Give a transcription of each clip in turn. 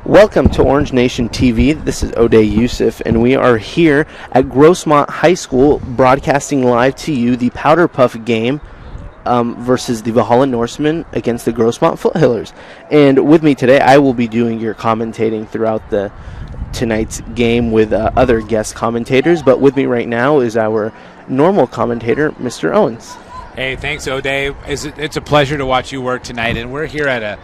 Welcome to Orange Nation TV. This is Oday Yusuf, and we are here at Grossmont High School broadcasting live to you the Powder Puff game versus the Valhalla Norsemen against the Grossmont Foothillers. And with me today, I will be doing your commentating throughout tonight's game with other guest commentators. But with me right now is our normal commentator, Mr. Owens. Hey, thanks, Oday. It's a pleasure to watch you work tonight, and we're here at a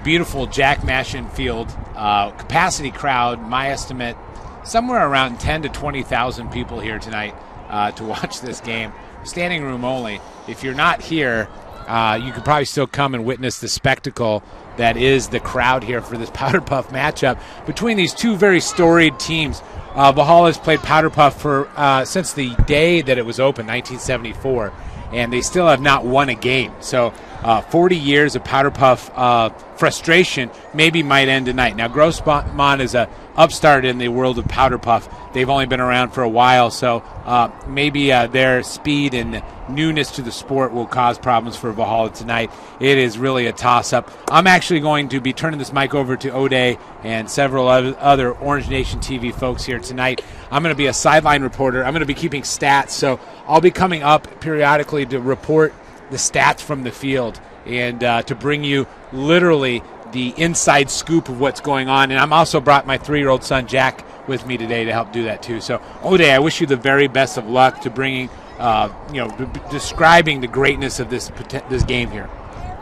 beautiful Jack Mashin field. Capacity crowd, my estimate, somewhere around 10 to 20,000 people here tonight to watch this game. Standing room only. If you're not here, you could probably still come and witness the spectacle that is the crowd here for this Powder Puff matchup between these two very storied teams. Valhalla has played Powder Puff for since the day that it was opened, 1974, and they still have not won a game. So 40 years of Powder Puff frustration maybe might end tonight. Now, Grossmont is a upstart in the world of Powder Puff. They've only been around for a while, so maybe their speed and newness to the sport will cause problems for Valhalla tonight. It is really a toss-up. I'm actually going to be turning this mic over to Oday and several other Orange Nation TV folks here tonight. I'm going to be a sideline reporter. I'm going to be keeping stats, so I'll be coming up periodically to report the stats from the field and to bring you literally the inside scoop of what's going on. And I'm also brought my 3-year-old son Jack with me today to help do that too. So Oday, I wish you the very best of luck to bringing, describing the greatness of this game here.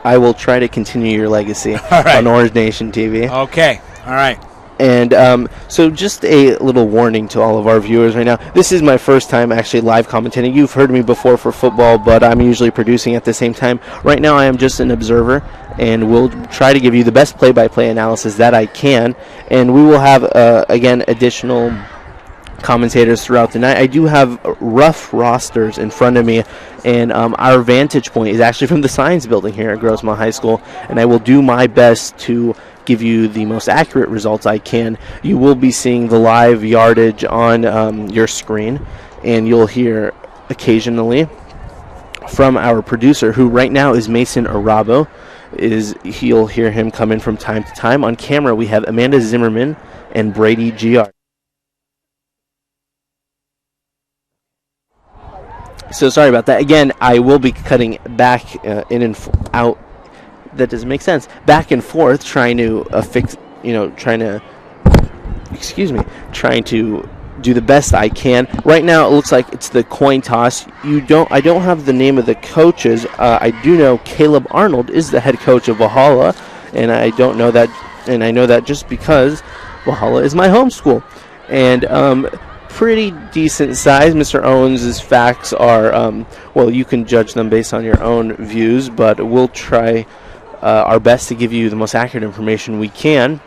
I will try to continue your legacy on Orange Nation TV. Okay, all right. And so just a little warning to all of our viewers right now. This is my first time actually live commentating. You've heard me before for football, but I'm usually producing at the same time. Right now I am just an observer, and we'll try to give you the best play-by-play analysis that I can. And we will have, again, additional commentators throughout the night. I do have rough rosters in front of me, and our vantage point is actually from the science building here at Grossmont High School, and I will do my best to give you the most accurate results I can. You will be seeing the live yardage on your screen, and you'll hear occasionally from our producer, who right now is Mason Arabo. You'll hear him come in from time to time. On camera, we have Amanda Zimmerman and Brady Giard. So sorry about that. Again, I will be cutting back in and out. That doesn't make sense. Back and forth, trying to trying to do the best I can. Right now, it looks like it's the coin toss. I don't have the name of the coaches. I do know Caleb Arnold is the head coach of Valhalla, and I don't know that, and I know that just because Valhalla is my home school. And pretty decent size. Mr. Owens' facts are, you can judge them based on your own views, but we'll try our best to give you the most accurate information we can.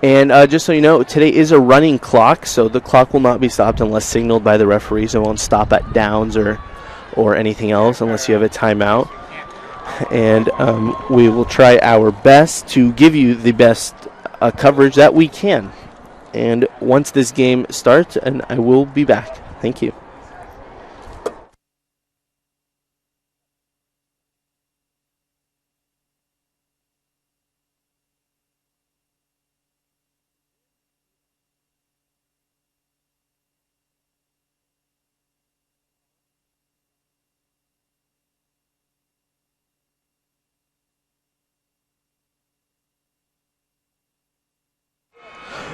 And just so you know, today is a running clock, so the clock will not be stopped unless signaled by the referees. It won't stop at downs or anything else unless you have a timeout. And we will try our best to give you the best coverage that we can. And once this game starts, and I will be back. Thank you.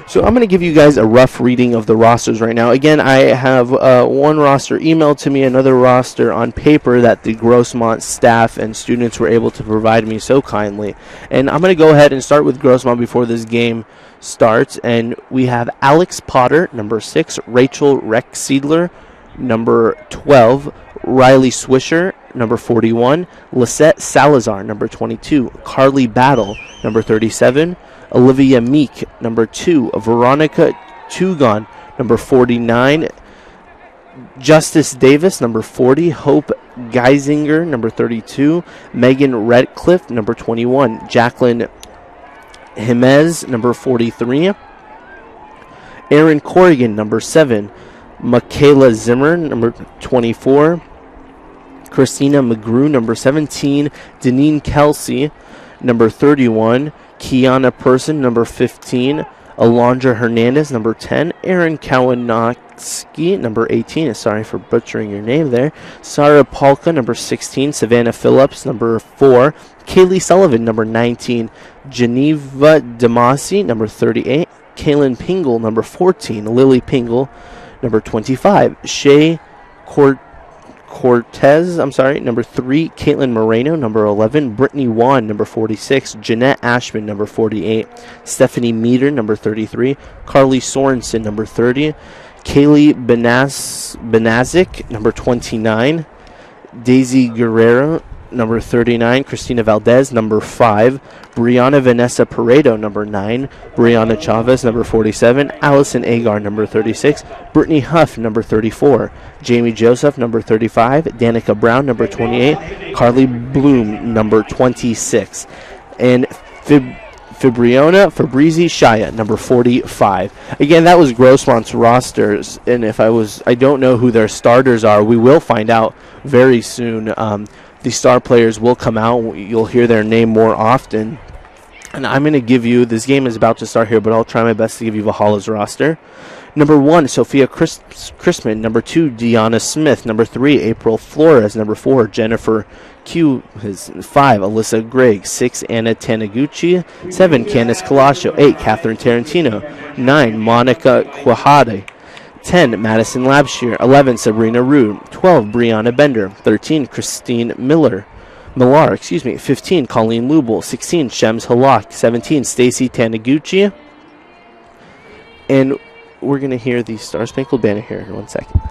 So I'm going to give you guys a rough reading of the rosters right now. Again, I have one roster emailed to me, another roster on paper that the Grossmont staff and students were able to provide me so kindly. And I'm going to go ahead and start with Grossmont before this game starts. And we have Alex Potter, number 6, Rachel Rexsiedler, number 12, Riley Swisher, number 41, Lisette Salazar, number 22, Carly Battle, number 37, Olivia Meek, number 2, Veronica Tugon, number 49, Justice Davis, number 40, Hope Geisinger, number 32, Megan Redcliffe, number 21, Jacqueline Jimenez, number 43, Aaron Corrigan, number 7, Michaela Zimmer, number 24, Christina McGrew, number 17, Deneen Kelsey, number 31, Kiana Person, number 15. Alondra Hernandez, number 10. Aaron Kawanowski, number 18. Sorry for butchering your name there. Sarah Polka, number 16. Savannah Phillips, number 4. Kaylee Sullivan, number 19. Geneva Damasi, number 38. Kaylin Pingle, number 14. Lily Pingle, number 25. Shay Cortez, number 3. Caitlin Moreno, number 11. Brittany Wan, number 46. Jeanette Ashman, number 48. Stephanie Meter, number 33. Carly Sorensen, number 30. Kaylee Benazik, number 29. Daisy Guerrero, number 39. Christina Valdez, number 5. Brianna Vanessa Paredo, number 9. Brianna Chavez, number 47. Allison Agar, number 36. Brittany Huff, number 34. Jamie Joseph, number 35. Danica Brown, number 28. Carly Bloom, number 26. And Fabrizi Shaya, number 45. Again, that was Grossmont's rosters, and I don't know who their starters are. We will find out very soon. The star players will come out. You'll hear their name more often. And I'm going to give you, this game is about to start here, but I'll try my best to give you Valhalla's roster. Number 1, Sophia Chrisman. Number 2, Deanna Smith. Number 3, April Flores. Number 4, Jennifer Q. 5, Alyssa Gregg. 6, Anna Taniguchi. 7, Candice Colascio. 8, Catherine Tarantino. 9, Monica Quijade. 10, Madison Labshire. 11, Sabrina Rude. 12, Brianna Bender. 13, Christine Millar. 15, Colleen Lubel. 16, Shems Halak. 17, Stacy Taniguchi. And we're going to hear the Star Spangled Banner here in 1 second.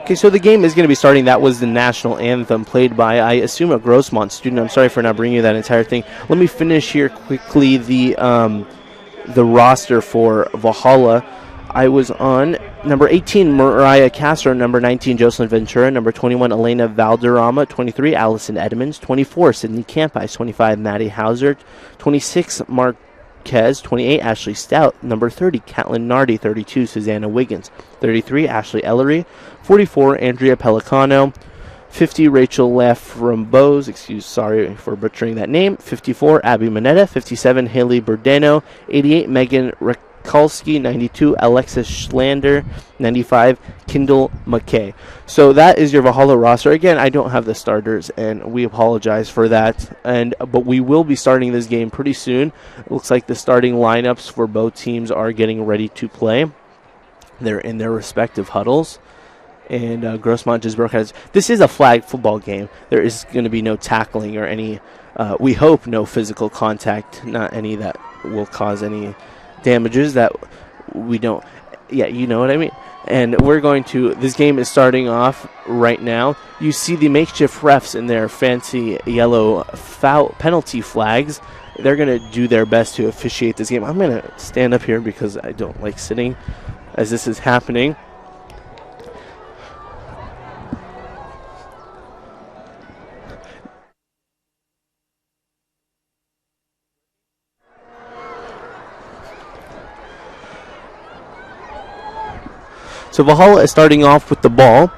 Okay, so the game is going to be starting. That was the national anthem played by, I assume, a Grossmont student. I'm sorry for not bringing you that entire thing. Let me finish here quickly the roster for Valhalla. I was on number 18, Mariah Castro. Number 19, Jocelyn Ventura. Number 21, Elena Valderrama. 23, Allison Edmonds. 24, Sydney Campice. 25, Maddie Hauser. 26, Marquez. 28, Ashley Stout. Number 30, Catlin Nardi. 32, Susanna Wiggins. 33, Ashley Ellery. 44, Andrea Pelicano. 50, Rachel Laframbose. Sorry for butchering that name. 54, Abby Moneta. 57, Haley Burdano. 88, Megan Rakulski. 92, Alexis Schlander. 95, Kendall McKay. So that is your Valhalla roster. Again, I don't have the starters, and we apologize for that. But we will be starting this game pretty soon. It looks like the starting lineups for both teams are getting ready to play. They're in their respective huddles. And Grossmont just broke out. This is a flag football game. There is going to be no tackling or any, we hope, no physical contact, not any that will cause any damages that we don't. Yeah, you know what I mean. And we're going to, this game is starting off right now. You see the makeshift refs in their fancy yellow foul penalty flags. They're going to do their best to officiate this game. I'm going to stand up here because I don't like sitting as this is happening. So Valhalla is starting off with the ball.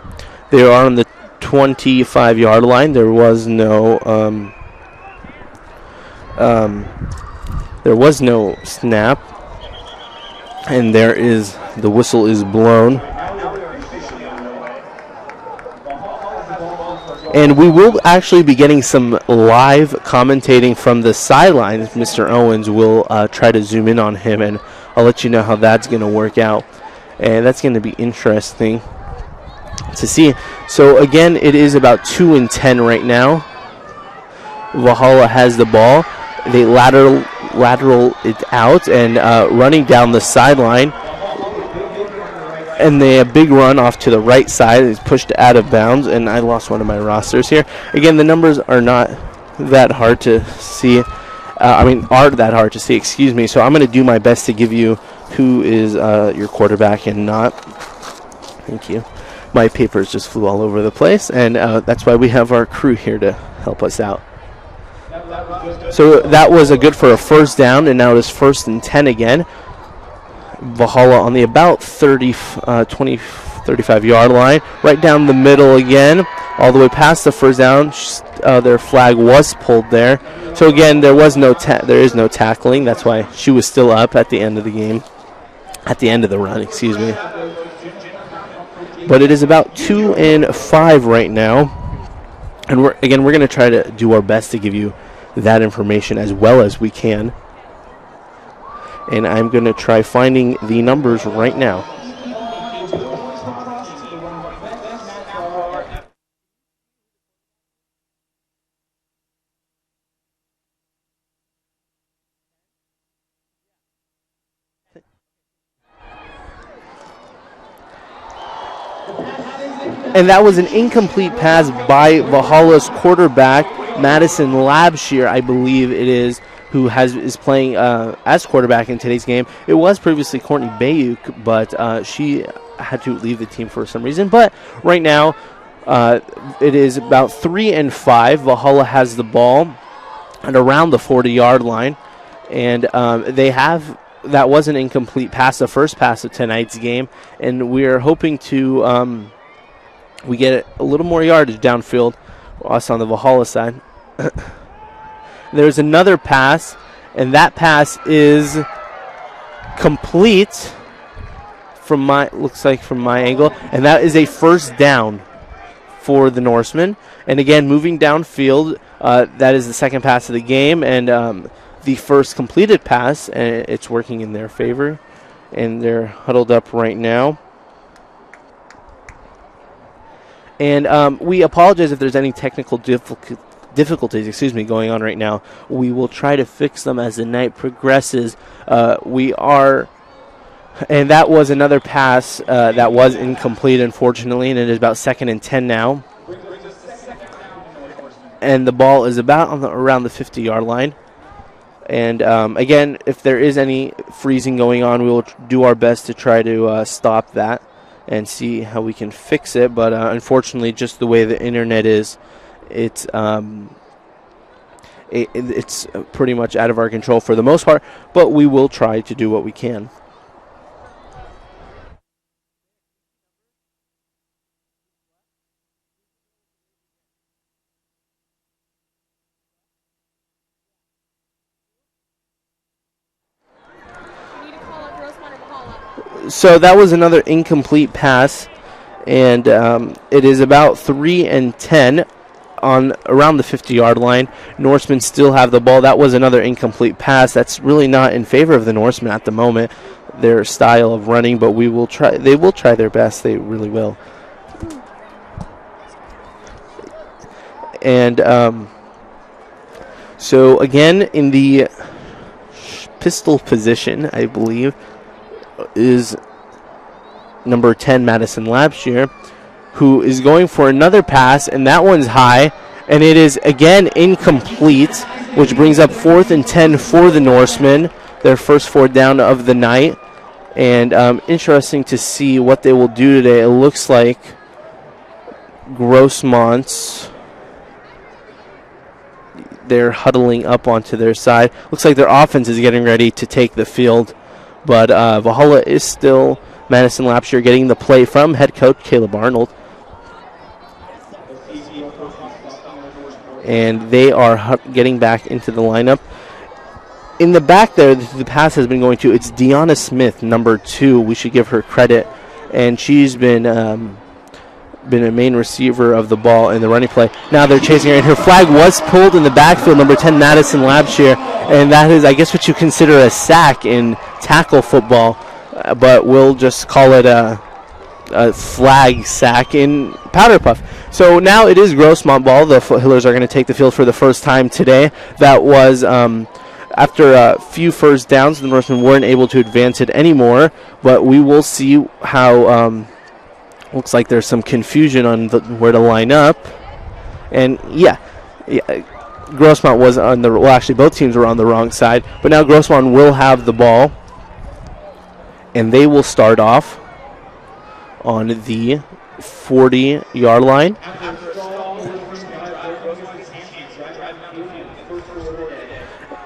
They are on the 25-yard line. There was no snap, and the whistle is blown. And we will actually be getting some live commentating from the sidelines. Mr. Owens will try to zoom in on him, and I'll let you know how that's going to work out. And that's going to be interesting to see. So, again, it is about 2-10 right now. Valhalla has the ball. They lateral it out and running down the sideline. And a big run off to the right side is pushed out of bounds, and I lost one of my rosters here. Again, the numbers are not that hard to see. Are that hard to see, excuse me. So I'm going to do my best to give you who is your quarterback and not. Thank you. My papers just flew all over the place, and that's why we have our crew here to help us out. So that was good for a first down, and now it is 1st and 10 again. Valhalla on the about 35-yard line, right down the middle again, all the way past the first down. Their flag was pulled there. So again, there is no tackling. That's why she was still up at the end of the game, at the end of the run, excuse me. But it is about 2-5 right now, and we're going to try to do our best to give you that information as well as we can. And I'm going to try finding the numbers right now. And that was an incomplete pass by Valhalla's quarterback, Madison Labshear, I believe it is, who is playing as quarterback in today's game. It was previously Courtney Bayuk, but she had to leave the team for some reason. But right now, it is about 3-5. Valhalla has the ball at around the 40-yard line, and that was an incomplete pass, the first pass of tonight's game, and we are hoping to we get a little more yardage downfield, us on the Valhalla side. There's another pass, and that pass is complete from my angle, and that is a first down for the Norsemen. And again, moving downfield, that is the second pass of the game, and the first completed pass, and it's working in their favor, and they're huddled up right now. And we apologize if there's any technical difficulties going on right now. We will try to fix them as the night progresses. And that was another pass that was incomplete, unfortunately, and it is about 2nd and 10 now. And the ball is about around the 50-yard line. And again, if there is any freezing going on, we will do our best to try to stop that and see how we can fix it. But unfortunately, just the way the internet is, it's pretty much out of our control for the most part, but we will try to do what we can. So that was another incomplete pass, and it is about 3-10 on around the 50-yard line. Norsemen still have the ball. That was another incomplete pass. That's really not in favor of the Norsemen at the moment, their style of running, but we will try. They will try their best. They really will. And so again, in the pistol position, I believe, is number 10, Madison Labshear, who is going for another pass, and that one's high, and it is again incomplete, which brings up 4th and 10 for the Norsemen, their first 4th down of the night. And interesting to see what they will do today. It looks like Grossmont, they're huddling up onto their side. Looks like their offense is getting ready to take the field. But Valhalla is still Madison Labshear getting the play from head coach Caleb Arnold. and they are getting back into the lineup. In the back there, the pass has been going to, it's Deanna Smith, number 2. We should give her credit. And she's been a main receiver of the ball in the running play. Now they're chasing her, and her flag was pulled in the backfield, number 10, Madison Labshire. And that is, I guess, what you consider a sack in tackle football. But we'll just call it a flag sack in Powder Puff. So now it is Grossmont ball. The Foothillers are going to take the field for the first time today. That was... after a few first downs, the Norsemen weren't able to advance it anymore, but we will see how looks like there's some confusion on where to line up. And yeah, Grossmont was on the, well, actually both teams were on the wrong side, but now Grossmont will have the ball, and they will start off on the 40-yard line.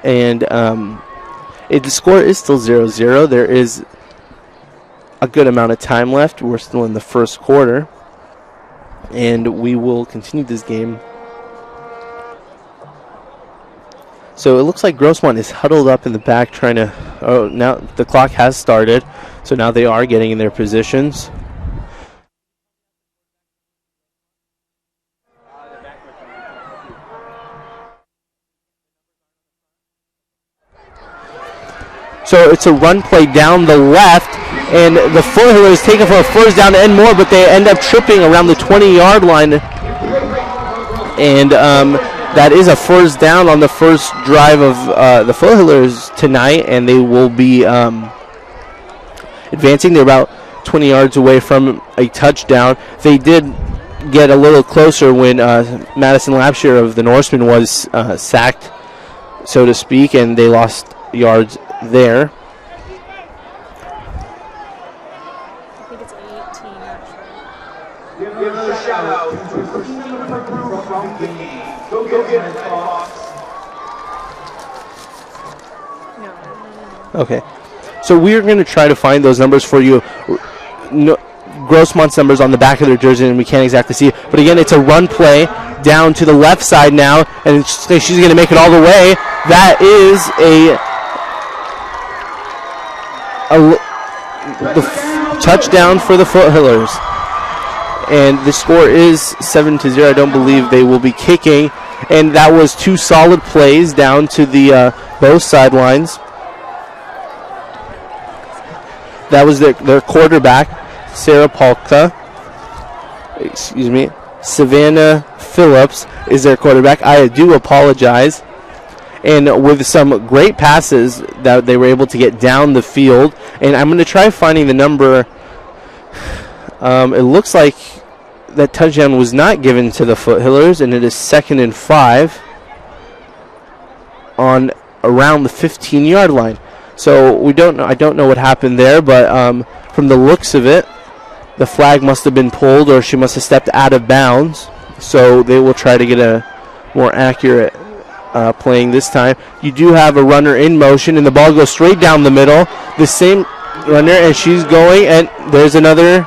And the score is still 0-0. There is a good amount of time left. We're still in the first quarter. And we will continue this game. So it looks like Grossmont is huddled up in the back trying to... Oh, now the clock has started. So now they are getting in their positions. So it's a run play down the left, and the Foothillers take it for a first down and more, but they end up tripping around the 20-yard line. And that is a first down on the first drive of the Foothillers tonight, and they will be advancing. They're about 20 yards away from a touchdown. They did get a little closer when Madison Labshire of the Norsemen was sacked, so to speak, and they lost yards there. I think it's 18 actually. Give another shout out to Christina from the Go get it, Fox. No. Okay. So we're going to try to find those numbers for you. No, Grossmont's numbers on the back of their jersey, and we can't exactly see it. But again, it's a run play down to the left side now, and she's going to make it all the way. That is the touchdown for the Foothillers. And the score is 7-0. I don't believe they will be kicking. And that was 2 solid plays down to the both sidelines. That was their quarterback, Sarah Polka. Excuse me. Savannah Phillips is their quarterback. I do apologize. And with some great passes that they were able to get down the field. And I'm going to try finding the number. It looks like that touchdown was not given to the Foothillers, and it is 2nd and 5 on around the 15-yard line. So we don't know. I don't know what happened there, but from the looks of it, the flag must have been pulled, or she must have stepped out of bounds. So they will try to get a more accurate playing this time. You do have a runner in motion, and the ball goes straight down the middle. The same runner, and she's going, and there's another.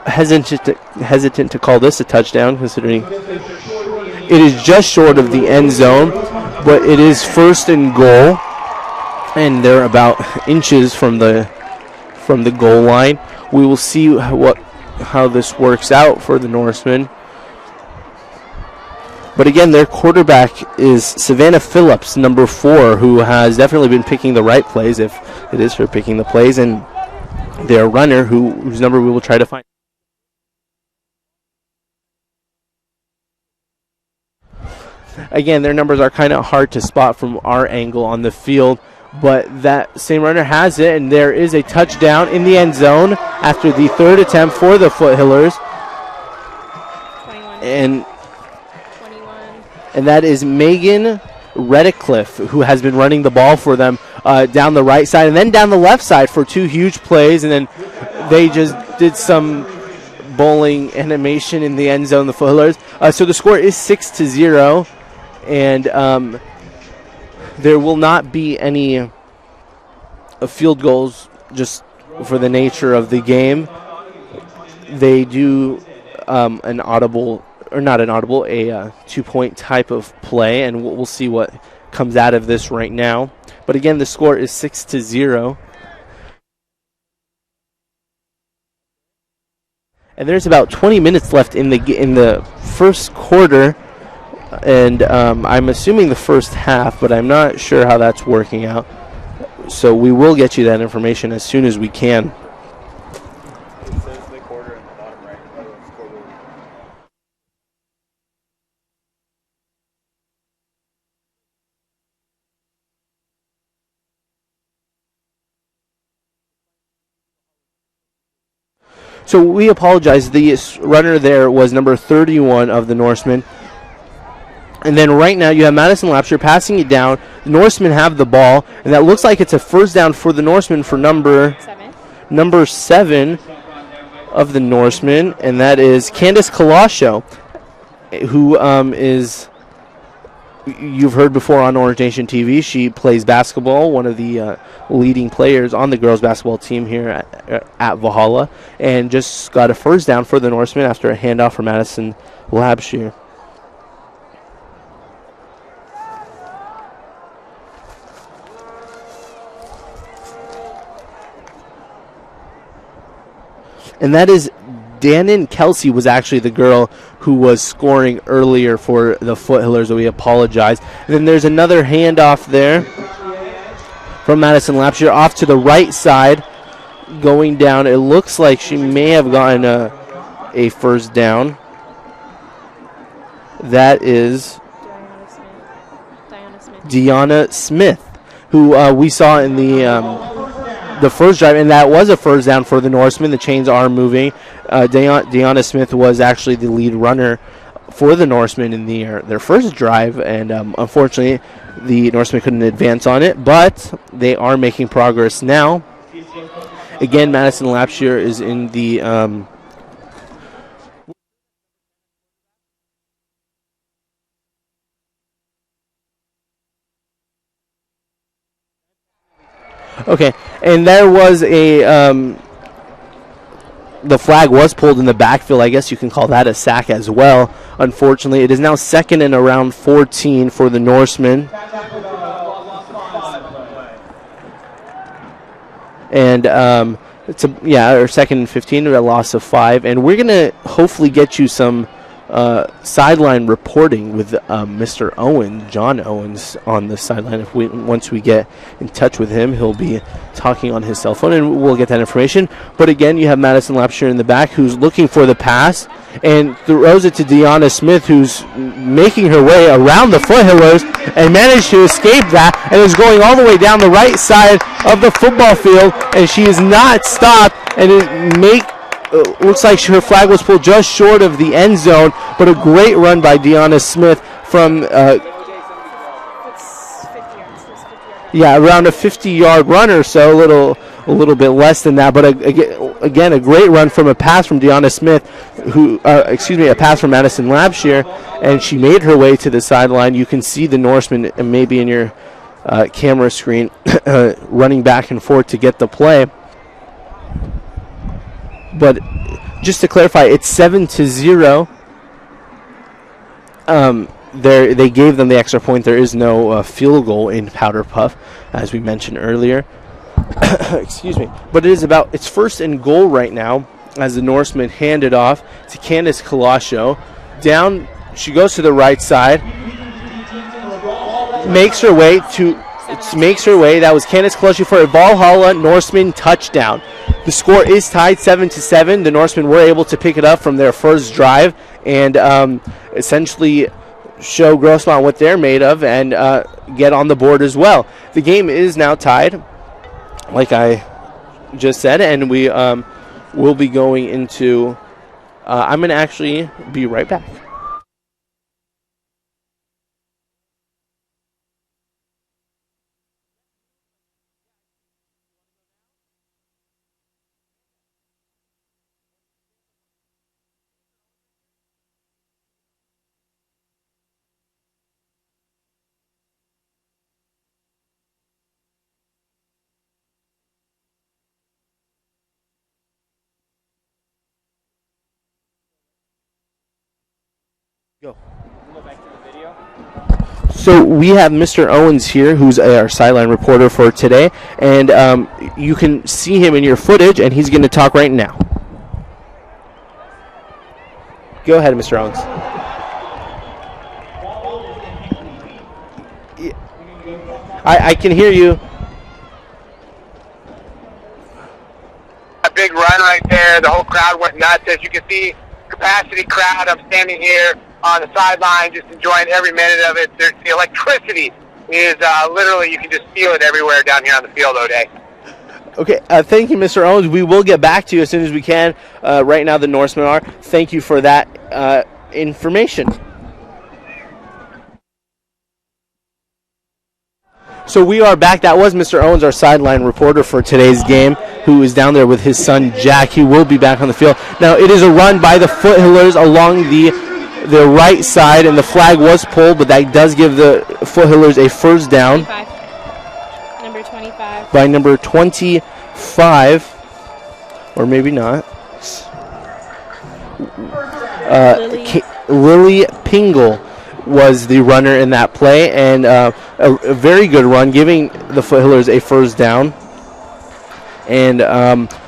Hesitant to call this a touchdown, considering it is just short of the end zone, but it is 1st and goal, and they're about inches from the goal line. We will see how this works out for the Norsemen. But again, their quarterback is Savannah Phillips, number 4, who has definitely been picking the right plays, if it is her picking the plays, and their runner, whose number we will try to find. Again, their numbers are kind of hard to spot from our angle on the field, but that same runner has it, and there is a touchdown in the end zone after the 3rd attempt for the Foothillers. 21. And that is Megan Redicliffe, who has been running the ball for them down the right side and then down the left side for 2 huge plays, and then they just did some bowling animation in the end zone, the Foothillers. So the score is 6-0. And there will not be any field goals just for the nature of the game. They do an audible or not an audible, a 2-point type of play, and we'll see what comes out of this right now. But again, the score is 6-0. And there's about 20 minutes left in the first quarter, and I'm assuming the first half, but I'm not sure how that's working out. So we will get you that information as soon as we can. It says the quarter in the bottom right. So we apologize. The runner there was number 31 of the Norsemen. And then right now you have Madison Lapshire passing it down. The Norsemen have the ball, and that looks like it's a first down for the Norsemen for number 7 of the Norsemen, and that is Candace Colascio, who is, you've heard before on Orange Nation TV. She plays basketball, one of the leading players on the girls basketball team here at Valhalla, and just got a first down for the Norsemen after a handoff from Madison Lapshire. And that is Dannon Kelsey was actually the girl who was scoring earlier for the Foothillers, so we apologize. And then there's another handoff there from Madison Lapshire off to the right side, going down. It looks like she may have gotten a first down. That is Deanna Smith, who we saw in the first drive, and that was a first down for the Norsemen. The chains are moving. Deanna Smith was actually the lead runner for the Norsemen in their first drive, and unfortunately the Norsemen couldn't advance on it, but they are making progress now. Again, Madison Lapshire is in the okay, and there was the flag was pulled in the backfield. I guess you can call that a sack as well. Unfortunately, it is now second and around 14 for the Norsemen. And or second and 15, a loss of 5. And we're going to hopefully get you some sideline reporting with Mr. Owen, John Owens, on the sideline. Once we get in touch with him, he'll be talking on his cell phone, and we'll get that information. But again, you have Madison Lapshire in the back, who's looking for the pass and throws it to Deanna Smith, who's making her way around the Foothillers and managed to escape that and is going all the way down the right side of the football field, and she is not stopped, and looks like her flag was pulled just short of the end zone, but a great run by Deanna Smith from around a 50-yard run or so, a little bit less than that, but again a great run from a pass from Deanna Smith, a pass from Madison Lapshire, and she made her way to the sideline. You can see the Norsemen maybe in your camera screen running back and forth to get the play. But just to clarify, it's 7-0. They gave them the extra point. There is no field goal in Powder Puff, as we mentioned earlier. Excuse me. But it's first and goal right now, as the Norsemen hand it off to Candace Colascio. Down, she goes to the right side, makes her way. That was Candace Colascio for a Valhalla Norseman touchdown. The score is tied 7-7. The Norsemen were able to pick it up from their first drive and essentially show Grossmont what they're made of and get on the board as well. The game is now tied, like I just said, and we will be going into I'm going to actually be right back. Go. Go back to the video. So we have Mr. Owens here, who's our sideline reporter for today, and you can see him in your footage, and he's going to talk right now. Go ahead, Mr. Owens. I can hear you. A big run right there. The whole crowd went nuts. As you can see, capacity crowd. I'm standing here on the sideline just enjoying every minute of it. There's, the electricity is literally, you can just feel it everywhere down here on the field, O'Day. Okay, thank you, Mr. Owens. We will get back to you as soon as we can. Right now, the Norsemen are. Thank you for that information. So we are back. That was Mr. Owens, our sideline reporter for today's game, who is down there with his son, Jack. He will be back on the field. Now, it is a run by the Foothillers along the right side, and the flag was pulled, but that does give the Foothillers a first down. 25. Number 25. By number 25, or maybe not. Lily Pingle was the runner in that play, and a very good run, giving the Foothillers a first down and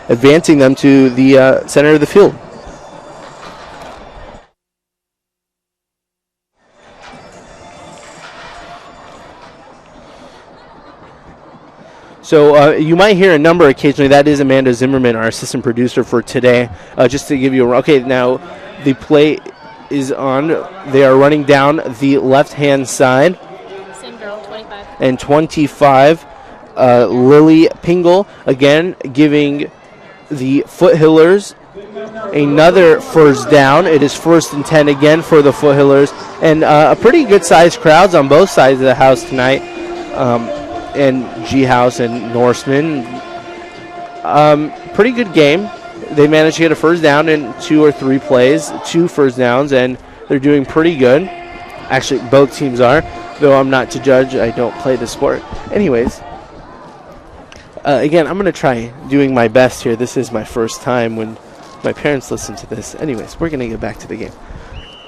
advancing them to the center of the field. So you might hear a number occasionally. That is Amanda Zimmerman, our assistant producer for today. Just to give you a... Okay, now the play is on. They are running down the left-hand side. Same girl, 25. And 25, Lily Pingle, again giving the Foothillers another first down. It is 1st and 10 again for the Foothillers. And a pretty good-sized crowds on both sides of the house tonight. And G-House and Norseman. Pretty good game. They managed to get a first down in 2 or 3 plays, 2 first downs, and they're doing pretty good. Actually, both teams are, though I'm not to judge. I don't play the sport. Anyways, again, I'm going to try doing my best here. This is my first time when my parents listen to this. Anyways, we're going to get back to the game.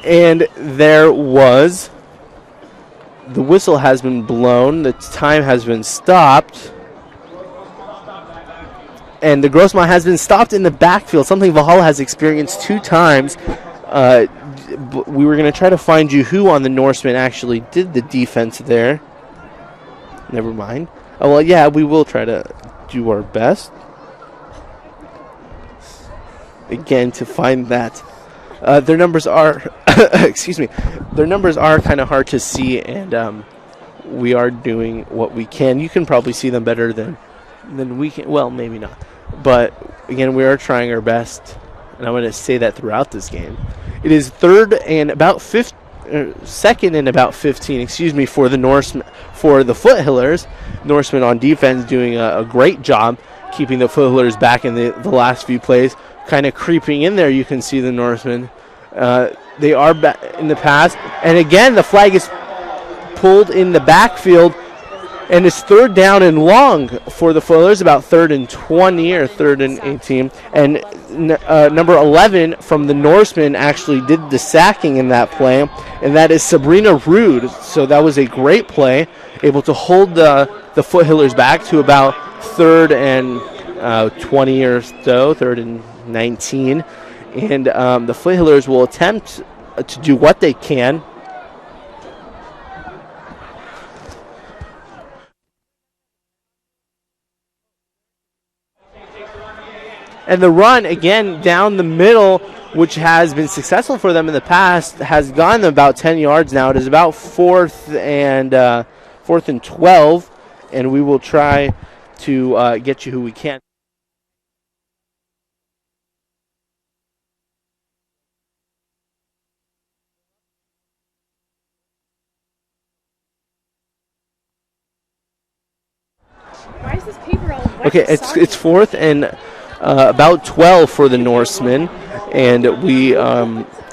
And there was... The whistle has been blown. The time has been stopped. And the Grossmont has been stopped in the backfield, something Valhalla has experienced 2 times. We were going to try to find you who on the Norseman actually did the defense there. Never mind. Oh, well, yeah, we will try to do our best. Again, to find that. Their numbers are, excuse me, their numbers are kind of hard to see, and we are doing what we can. You can probably see them better than we can. Well, maybe not. But, again, we are trying our best, and I'm going to say that throughout this game. It is 2nd and about 15, excuse me, for the Foothillers. Norsemen on defense doing a great job keeping the Foothillers back in the last few plays. Kind of creeping in there, you can see the Norsemen. They are back in the pass. And again, the flag is pulled in the backfield. And it's 3rd down and long for the Foothillers, about 3rd and 20 or 3rd and 18. And number 11 from the Norsemen actually did the sacking in that play. And that is Sabrina Rude. So that was a great play, able to hold the Foothillers back to about 3rd and 20 or so, 3rd and 19, and the Foothillers will attempt to do what they can. And the run, again, down the middle, which has been successful for them in the past, has gone about 10 yards now. It is about 4th and 12, and we will try to get you who we can. Why is this paper all wet? Okay, it's 4th and about 12 for the Norsemen, and we,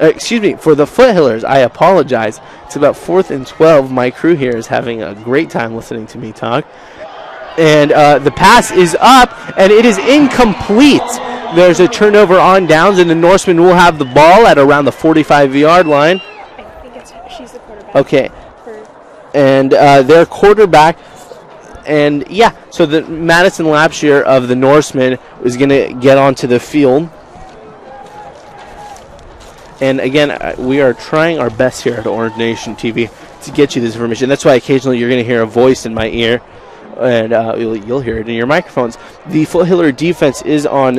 excuse me, for the Foothillers, I apologize. It's about 4th and 12. My crew here is having a great time listening to me talk. And the pass is up, and it is incomplete. There's a turnover on downs, and the Norsemen will have the ball at around the 45-yard line. I think Okay. For And their quarterback, and yeah, so the Madison Lapshire of the Norsemen is going to get onto the field. And again, we are trying our best here at Orange Nation TV to get you this information. That's why occasionally you're going to hear a voice in my ear, and you'll hear it in your microphones. The Foothiller defense is on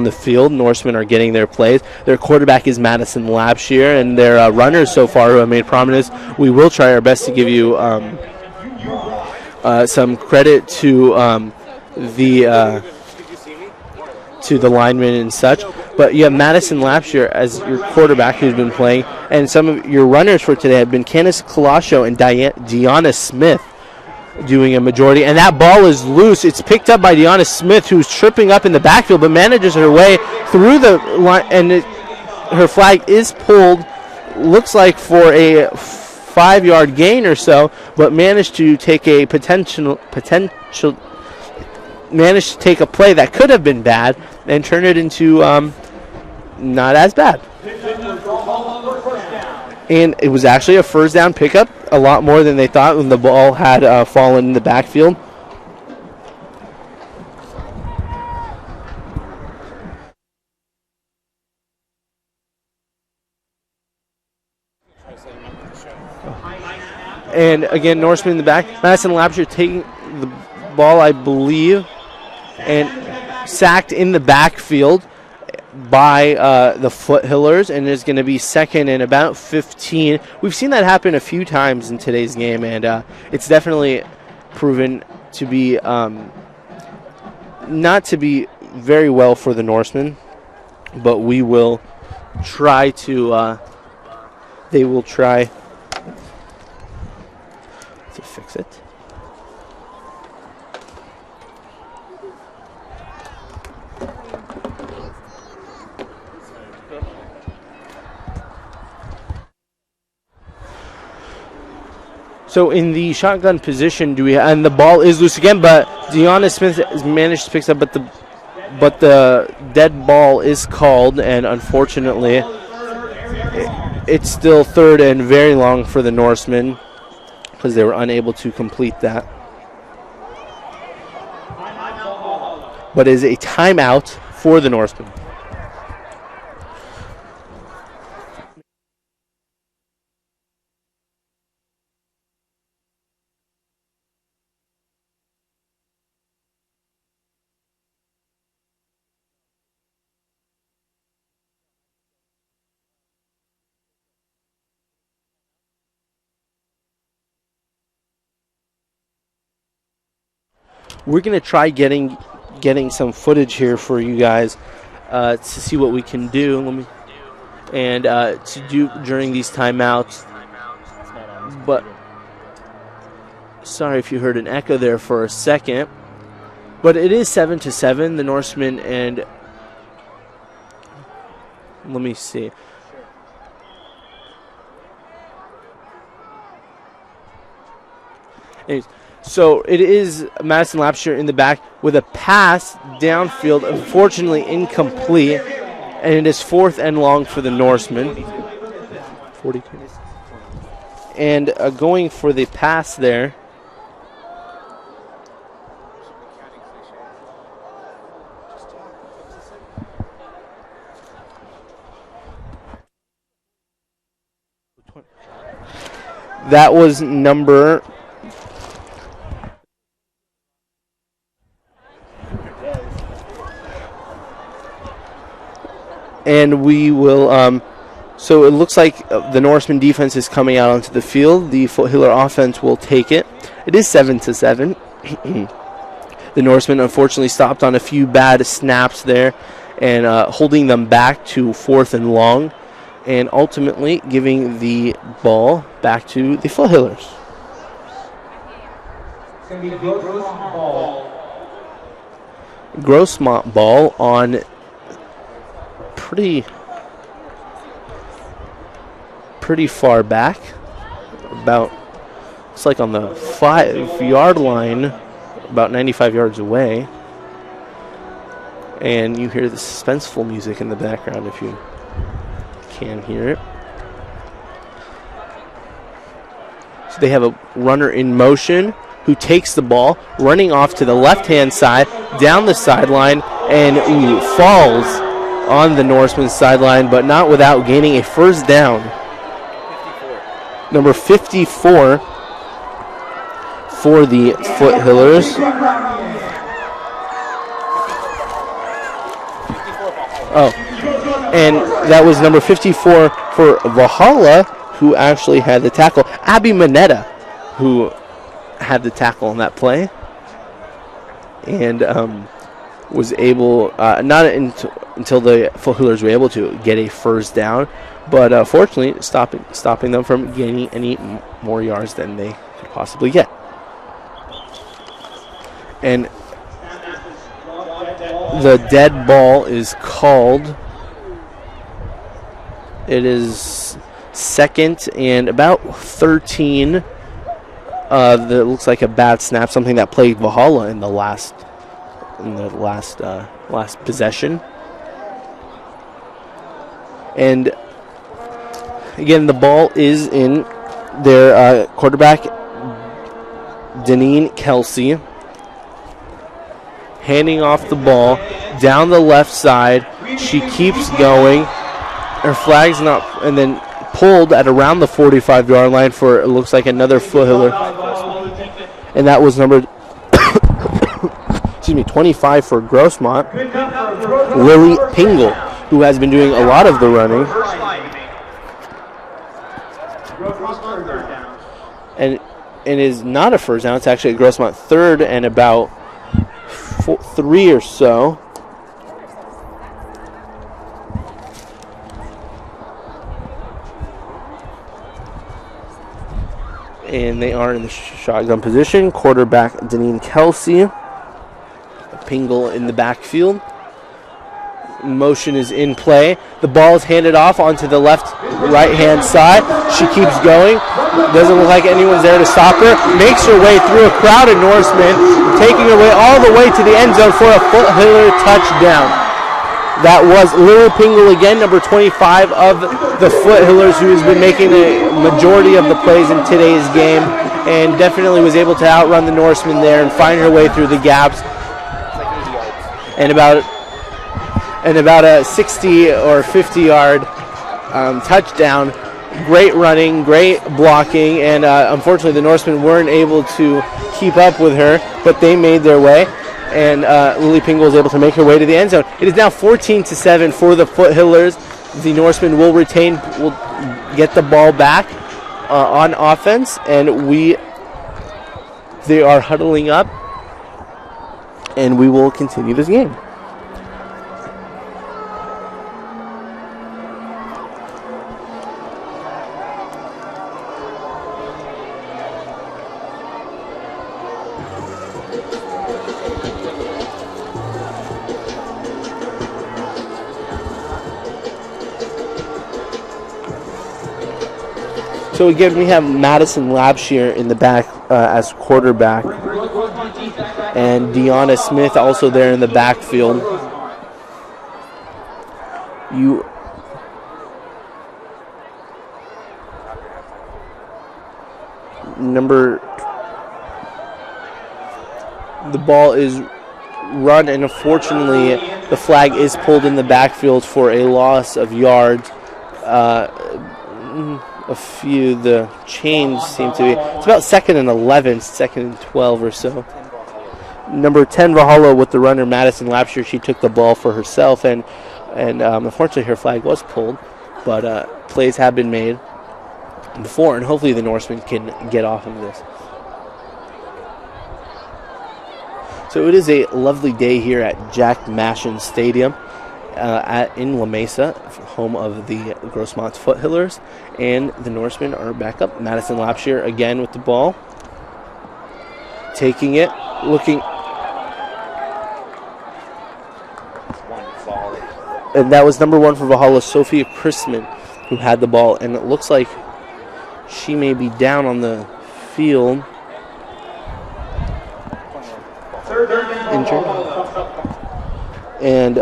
the field. Norsemen are getting their plays. Their quarterback is Madison Lapshire, and their runners so far who have made prominence. We will try our best to give you some credit to the linemen and such. But you have Madison Lapshire as your quarterback who's been playing, and some of your runners for today have been Candace Colascio and Deanna Smith doing a majority. And that ball is loose. It's picked up by Deanna Smith, who's tripping up in the backfield, but manages her way through the line, and her flag is pulled, looks like for a 5-yard gain or so, but managed to take a managed to take a play that could have been bad and turn it into not as bad. And it was actually a first down pickup, a lot more than they thought when the ball had fallen in the backfield. And again, Norseman in the back. Madison Lapshire taking the ball, I believe, and sacked in the backfield by the Foothillers, and it's going to be second and about 15. We've seen that happen a few times in today's game, and it's definitely proven to be not to be very well for the Norsemen, but we will try to they will try to fix it. So in the shotgun position, and the ball is loose again, but Deanna Smith has managed to pick it up, but the dead ball is called, and unfortunately, it's still third and very long for the Norsemen because they were unable to complete that. But it is a timeout for the Norsemen. We're going to try getting some footage here for you guys to see what we can do to do during these timeouts. But sorry if you heard an echo there for a second. But it is 7-7, the Norsemen, and let me see. Anyways, so it is Madison Lapshire in the back with a pass downfield, unfortunately incomplete, and it is fourth and long for the Norsemen. 42. And going for the pass there. That was number... And we will, so it looks like the Norseman defense is coming out onto the field. The Foothiller offense will take it. It is 7-7. The Norsemen unfortunately stopped on a few bad snaps there and holding them back to fourth and long and ultimately giving the ball back to the Foothillers. It's going to be Grossmont ball. Grossmont ball on pretty far back, about, it's like on the 5-yard line, about 95 yards away. And you hear the suspenseful music in the background if you can hear it. they have a runner in motion who takes the ball, running off to the left-hand side, down the sideline, and falls on the Norseman's sideline, but not without gaining a first down. 54. Number 54 for the Foothillers. Oh, and that was number 54 for Valhalla, who actually had the tackle. Abby Mineta, who had the tackle on that play, and was able, not until the Foothillers were able to get a first down, but fortunately stopping them from gaining any more yards than they could possibly get. And the dead ball is called. It is second and about 13. That looks like a bad snap, something that plagued Valhalla in the last possession. And again, the ball is in their quarterback, Deneen Kelsey, handing off the ball down the left side. She keeps going. Her flag's not, and then pulled at around the 45-yard line for, it looks like, another Foothiller. And that was number 25 for Grossmont, Lily Pingle, who has been doing a lot of the running. And is not a first down. It's actually a Grossmont third and about 3 or so. And they are in the shotgun position. Quarterback Deneen Kelsey. Pingle in the backfield. Motion is in play. The ball is handed off onto the right-hand side. She keeps going. Doesn't look like anyone's there to stop her. Makes her way through a crowded Norseman, taking her way all the way to the end zone for a Foothiller touchdown. That was Lily Pingle again, number 25 of the Foothillers, who has been making the majority of the plays in today's game, and definitely was able to outrun the Norseman there and find her way through the gaps. And about a 60 or 50-yard touchdown. Great running, great blocking, and unfortunately the Norsemen weren't able to keep up with her, but they made their way. And Lily Pingle was able to make her way to the end zone. It is now 14-7 for the Foothillers. The Norsemen will get the ball back on offense, and they are huddling up, and we will continue this game. So again, we have Madison Labshire in the back as quarterback, and Deanna Smith also there in the backfield. The ball is run, and unfortunately the flag is pulled in the backfield for a loss of yards. The chains seem to be, it's about 2nd and 11, 2nd and 12 or so. Number 10 Valhalla with the runner Madison Lapshire. She took the ball for herself, and unfortunately her flag was pulled, but plays have been made before, and hopefully the Norsemen can get off of this. So it is a lovely day here at Jack Mashin Stadium in La Mesa, home of the Grossmont Foothillers, and the Norsemen are back up. Madison Lapshire again with the ball, taking it, looking, and that was number 1 for Valhalla, Sophia Chrisman, who had the ball, and it looks like she may be down on the field. Injured. And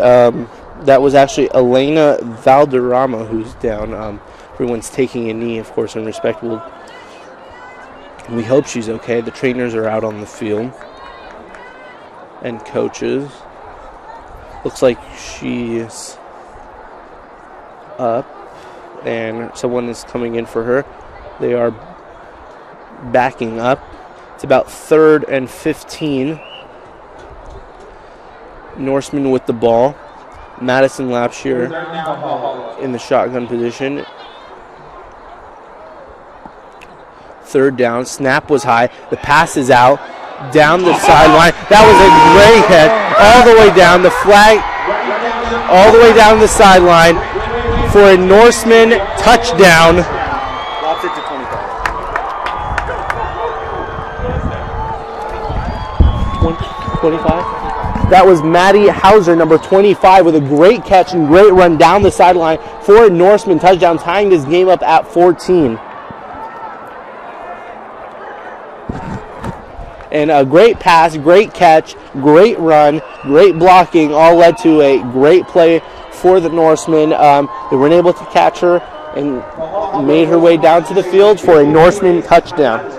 that was actually Elena Valderrama who's down. Everyone's taking a knee, of course, in respect. We hope she's okay. The trainers are out on the field and coaches. Looks like she's up and someone is coming in for her. They are backing up. It's about 3rd and 15. Norseman with the ball. Madison Lapshire in the shotgun position. 3rd down. Snap was high. The pass is out. Down the sideline. That was a great hit. All the way down. The flag all the way down the sideline for a Norseman touchdown. Lost it to 25. 25? That was Maddie Hauser, number 25, with a great catch and great run down the sideline for a Norseman touchdown, tying this game up at 14. And a great pass, great catch, great run, great blocking, all led to a great play for the Norsemen. They weren't able to catch her and made her way down to the field for a Norseman touchdown.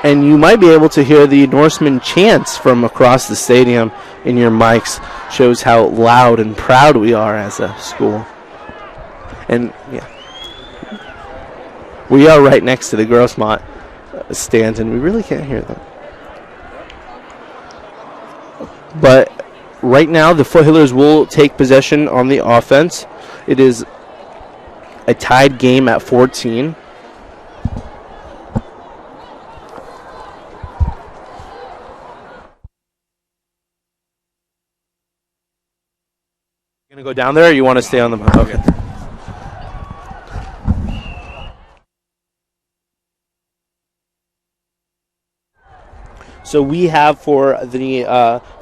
And you might be able to hear the Norseman chants from across the stadium in your mics. Shows how loud and proud we are as a school. And yeah, we are right next to the Grossmont stands, and we really can't hear them. But right now, the Foothillers will take possession on the offense. It is a tied game at 14. Going to go down there, or you want to stay on the... Okay. So we have for the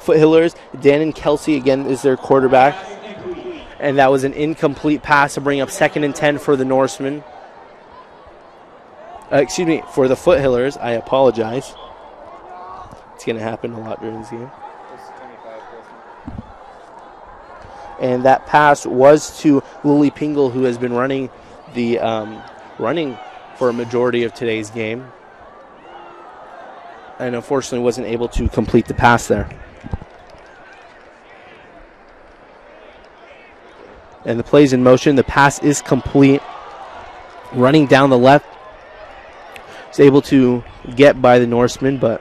Foothillers, Dan and Kelsey, again, is their quarterback. And that was an incomplete pass to bring up 2nd and 10 for the Norsemen. Excuse me, for the Foothillers. I apologize. It's going to happen a lot during this game. And that pass was to Lily Pingle, who has been running the running for a majority of today's game, and unfortunately wasn't able to complete the pass there. And the play's in motion. The pass is complete. Running down the left, is able to get by the Norseman, but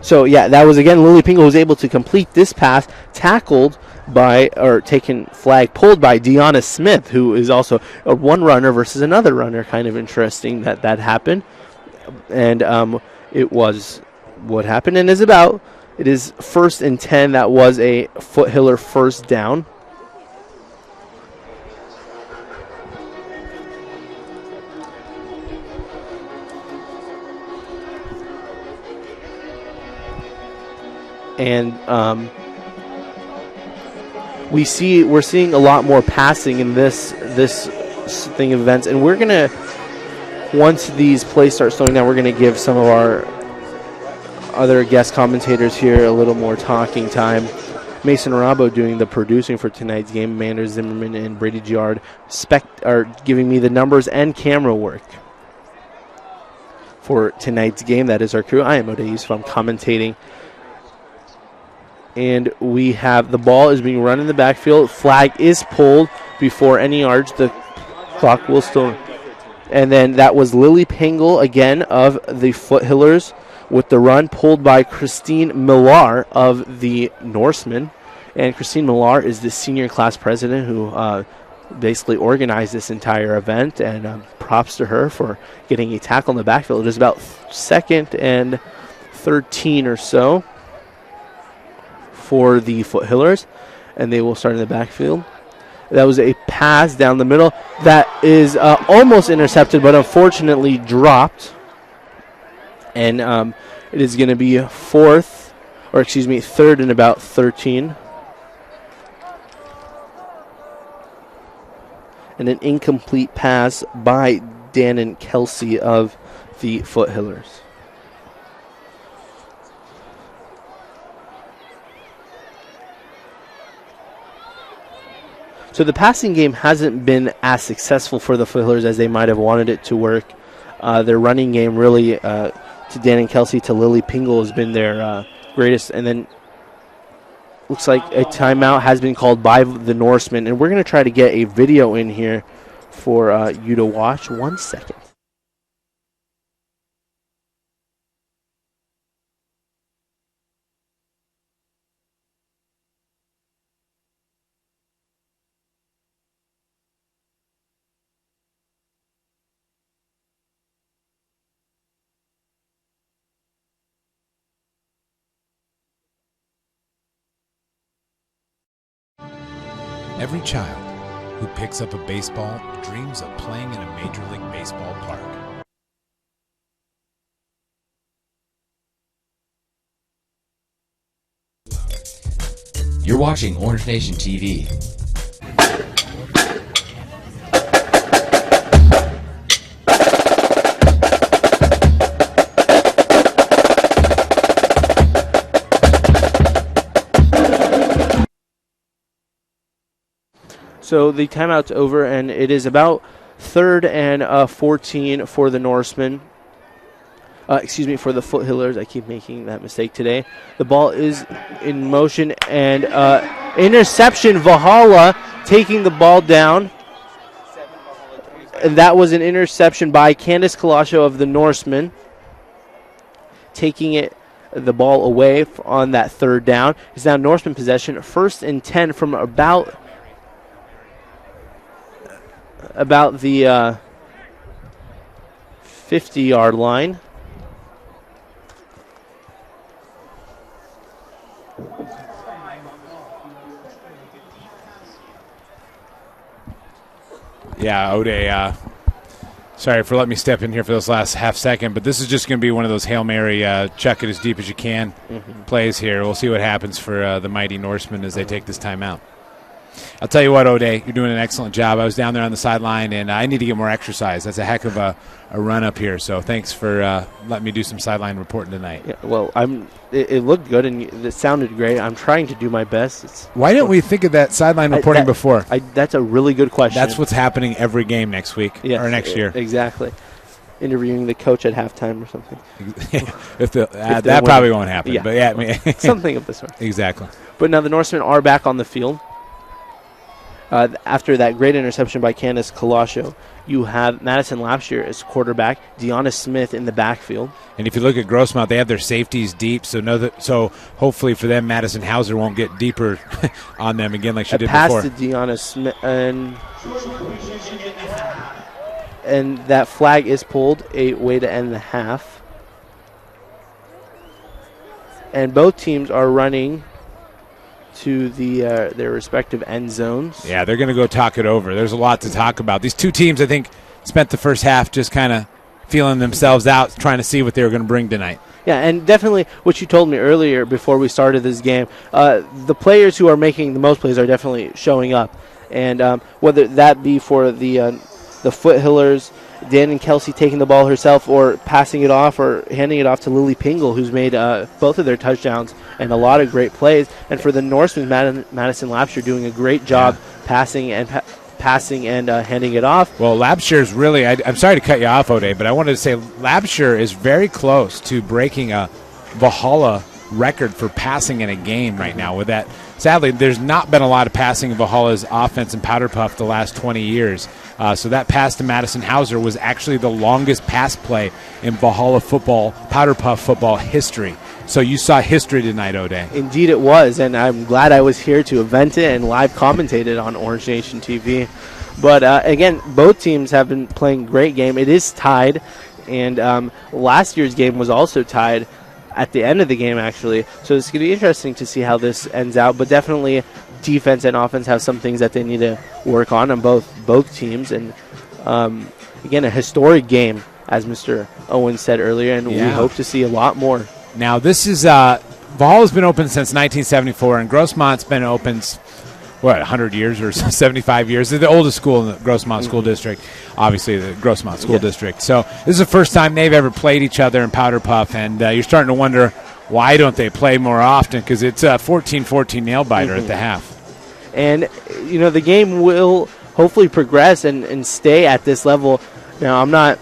so yeah, that was again Lily Pingle was able to complete this pass, tackled by, or taken flag, pulled by Deanna Smith, who is also a one runner versus another runner. Kind of interesting that happened. And it was what happened, and it is 1st and 10. That was a Foothiller first down. And we're seeing a lot more passing in this thing of events, and we're gonna, once these plays start slowing down, we're gonna give some of our other guest commentators here a little more talking time. Mason Arabo doing the producing for tonight's game. Amanda Zimmerman and Brady Giard are giving me the numbers and camera work for tonight's game. That is our crew. I am Ode Yusuf. I'm commentating. And we have the ball is being run in the backfield. Flag is pulled before any yards. The clock will still. And then that was Lily Pingle again of the Foothillers with the run, pulled by Christine Millar of the Norsemen. And Christine Millar is the senior class president who basically organized this entire event. And props to her for getting a tackle in the backfield. It is about 2nd and 13 or so for the Foothillers, and they will start in the backfield. That was a pass down the middle that is almost intercepted, but unfortunately dropped. And it is going to be 3rd and about 13. And an incomplete pass by Dan and Kelsey of the Foothillers. So the passing game hasn't been as successful for the Foothillers as they might have wanted it to work. Their running game really, to Dan and Kelsey, to Lily Pingle, has been their greatest. And then looks like a timeout has been called by the Norsemen. And we're going to try to get a video in here for you to watch. 1 second. Every child who picks up a baseball dreams of playing in a Major League Baseball park. You're watching Orange Nation TV. So the timeout's over, and it is about 3rd and 14 for the Norsemen. For the Foothillers. I keep making that mistake today. The ball is in motion, and interception. Valhalla taking the ball down. And that was an interception by Candace Colascio of the Norsemen, taking the ball away on that 3rd down. It's now Norseman possession. 1st and 10 from about the 50-yard line. Yeah, Ode, sorry for letting me step in here for this last half second, but this is just going to be one of those Hail Mary, chuck it as deep as you can plays here. We'll see what happens for the mighty Norsemen as they take this timeout. I'll tell you what, Ode, you're doing an excellent job. I was down there on the sideline, and I need to get more exercise. That's a heck of a run up here, so thanks for letting me do some sideline reporting tonight. Yeah, well, it looked good, and it sounded great. I'm trying to do my best. Why didn't we think of that sideline reporting before? That's a really good question. That's what's happening every game next week or next year. Exactly. Interviewing the coach at halftime or something. That probably won't happen. Yeah. But yeah, something of the sort. Exactly. But now the Norsemen are back on the field. After that great interception by Candace Colascio, you have Madison Lapshire as quarterback, Deanna Smith in the backfield. And if you look at Grossmont, they have their safeties deep, so hopefully for them, Madison Hauser won't get deeper on them again like she did before. Pass to Deanna Smith, and that flag is pulled, a way to end the half. And both teams are running to their respective end zones. Yeah, they're going to go talk it over. There's a lot to talk about. These two teams, I think, spent the first half just kind of feeling themselves out, trying to see what they were going to bring tonight. Yeah, and definitely what you told me earlier before we started this game, the players who are making the most plays are definitely showing up. And whether that be for the Foothillers, Dan and Kelsey taking the ball herself or passing it off or handing it off to Lily Pingle, who's made both of their touchdowns and a lot of great plays. And for the Norsemen, Madison Lapshire doing a great job passing and handing it off. Well, Labshire's really, I'm sorry to cut you off, Ode, but I wanted to say Labshire is very close to breaking a Valhalla record for passing in a game right now. With that, sadly, there's not been a lot of passing of Valhalla's offense in Powder Puff the last 20 years. So that pass to Madison Hauser was actually the longest pass play in Valhalla football, Powder Puff football history. So you saw history tonight, Ode. Indeed it was, and I'm glad I was here to event it and live commentate it on Orange Nation TV. But again, both teams have been playing great game. It is tied, and last year's game was also tied at the end of the game, actually. So it's going to be interesting to see how this ends out, but definitely defense and offense have some things that they need to work on both teams. And again, a historic game, as Mr. Owens said earlier, and we hope to see a lot more. Now, this is Valhalla's been open since 1974, and Grossmont's been open 100 years or 75 years. They're the oldest school in the Grossmont School District, obviously the Grossmont School District. So this is the first time they've ever played each other in Powder Puff, and you're starting to wonder why don't they play more often, because it's a 14-14 nail-biter at the half. And, the game will hopefully progress and stay at this level. Now, I'm not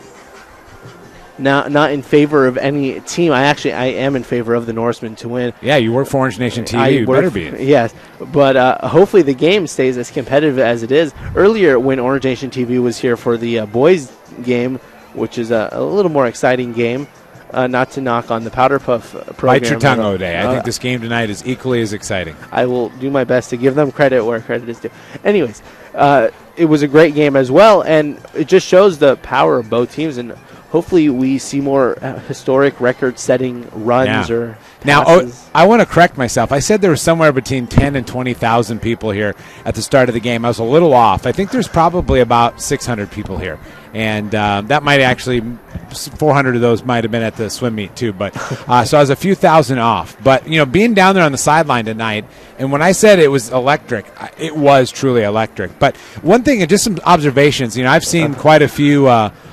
in favor of any team. I am in favor of the Norsemen to win. Yeah, you work for Orange Nation TV. You better be. Yes, but hopefully the game stays as competitive as it is. Earlier, when Orange Nation TV was here for the boys game, which is a little more exciting game, not to knock on the Powder Puff program. Bite your tongue, O'Day. I think this game tonight is equally as exciting. I will do my best to give them credit where credit is due. Anyways, it was a great game as well, and it just shows the power of both teams, and hopefully we see more historic record-setting runs or passes. Now, I want to correct myself. I said there was somewhere between 10 and 20,000 people here at the start of the game. I was a little off. I think there's probably about 600 people here. And that might actually, 400 of those might have been at the swim meet too. But so I was a few thousand off. But, being down there on the sideline tonight, and when I said it was electric, it was truly electric. But one thing, just some observations, I've seen quite a few,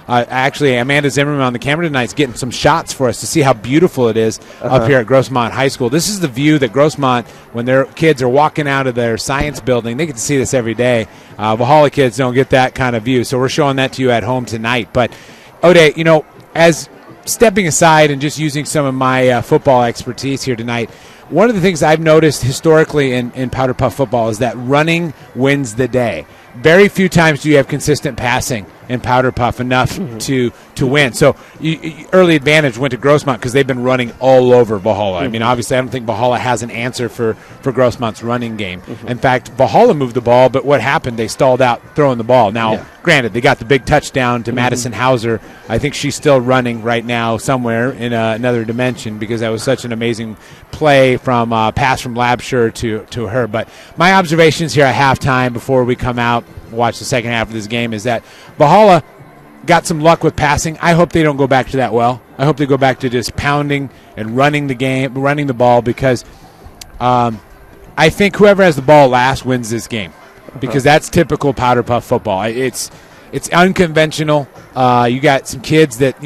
actually Amanda Zimmerman on the camera tonight is getting some shots for us to see how beautiful it is up here at Grossmont High School. This is the view that Grossmont, when their kids are walking out of their science building, they get to see this every day. Valhalla kids don't get that kind of view, so we're showing that to you at home tonight. But, O'Day, as stepping aside and just using some of my football expertise here tonight, one of the things I've noticed historically in Powder Puff football is that running wins the day. Very few times do you have consistent passing in Powder Puff enough to win. So early advantage went to Grossmont because they've been running all over Valhalla. I mean, obviously, I don't think Valhalla has an answer for Grossmont's running game. In fact, Valhalla moved the ball, but what happened? They stalled out throwing the ball. Now, granted, they got the big touchdown to Madison Hauser. I think she's still running right now somewhere in another dimension because that was such an amazing play from pass from Labshire to her. But my observations here at halftime before we come out, watch the second half of this game, is that Valhalla got some luck with passing. I hope they don't go back to that well. I hope they go back to just pounding and running the ball, because I think whoever has the ball last wins this game, because that's typical Powder Puff football. It's unconventional. You got some kids that,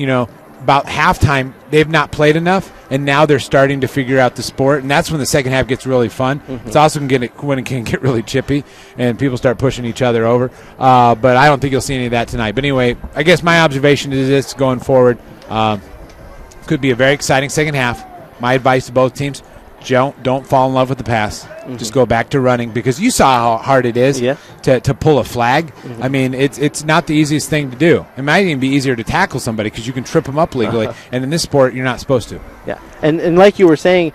about halftime, they've not played enough, and now they're starting to figure out the sport, and that's when the second half gets really fun. It's also when it can get really chippy, and people start pushing each other over. But I don't think you'll see any of that tonight. But anyway, I guess my observation is this going forward. Could be a very exciting second half. My advice to both teams, don't fall in love with the pass. Just go back to running, because you saw how hard it is to pull a flag. I mean, it's not the easiest thing to do. It might even be easier to tackle somebody because you can trip them up legally, and in this sport, you're not supposed to. Yeah, and like you were saying,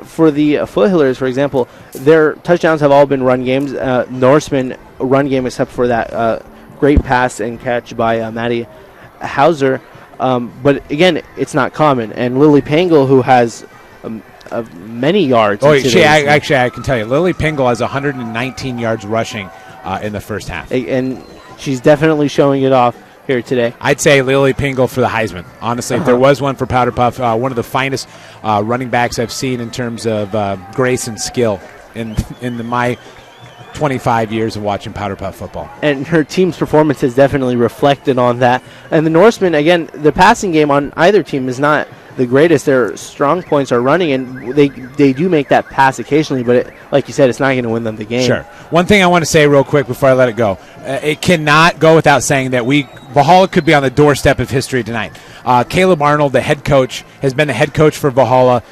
for the Foothillers, for example, their touchdowns have all been run games. Norseman run game, except for that great pass and catch by Maddie Hauser. But again, it's not common. And Lily Pangle, who has of many yards. Actually, I can tell you, Lily Pingle has 119 yards rushing in the first half. And she's definitely showing it off here today. I'd say Lily Pingle for the Heisman. Honestly, if there was one for Powder Puff, one of the finest running backs I've seen in terms of grace and skill in my 25 years of watching Powder Puff football. And her team's performance has definitely reflected on that. And the Norsemen, again, the passing game on either team is not the greatest. Their strong points are running, and they do make that pass occasionally, but like you said, it's not going to win them the game. Sure. One thing I want to say real quick before I let it go. It cannot go without saying that Valhalla could be on the doorstep of history tonight. Caleb Arnold, the head coach, has been the head coach for Valhalla.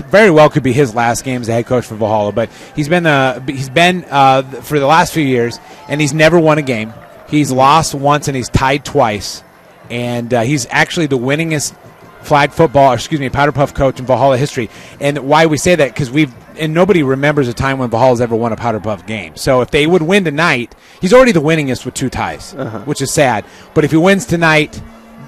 Very well could be his last game as the head coach for Valhalla, but he's been for the last few years, and he's never won a game. He's lost once and he's tied twice, and he's actually the winningest Powder Puff coach in Valhalla history. And why we say that, because nobody remembers a time when Valhalla's ever won a Powder Puff game. So if they would win tonight, he's already the winningest with 2 ties, which is sad. But if he wins tonight,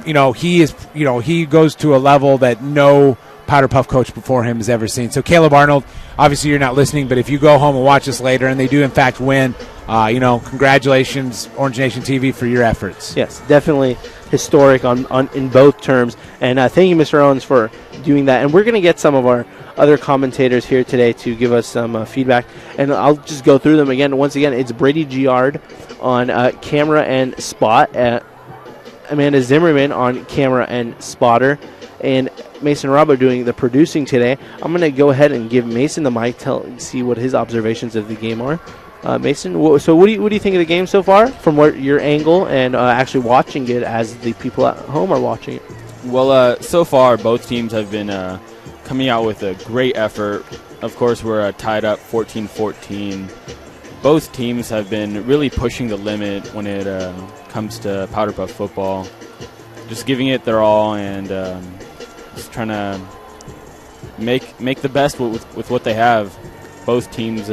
he goes to a level that no Powder Puff coach before him has ever seen. So Caleb Arnold, obviously you're not listening, but if you go home and watch this later and they do in fact win, congratulations, Orange Nation TV, for your efforts. Yes, definitely historic in both terms. And thank you, Mr. Owens, for doing that. And we're going to get some of our other commentators here today to give us some feedback, and I'll just go through them again. Once again, it's Brady Giard on camera and spot, Amanda Zimmerman on camera and spotter, and Mason Robbo doing the producing today. I'm going to go ahead and give Mason the mic, see what his observations of the game are. Mason, so what do you think of the game so far from your angle and actually watching it as the people at home are watching it? Well, so far both teams have been coming out with a great effort. Of course, we're tied up 14-14. Both teams have been really pushing the limit when it comes to Powder Puff football, just giving it their all and just trying to make the best with what they have. Both teams,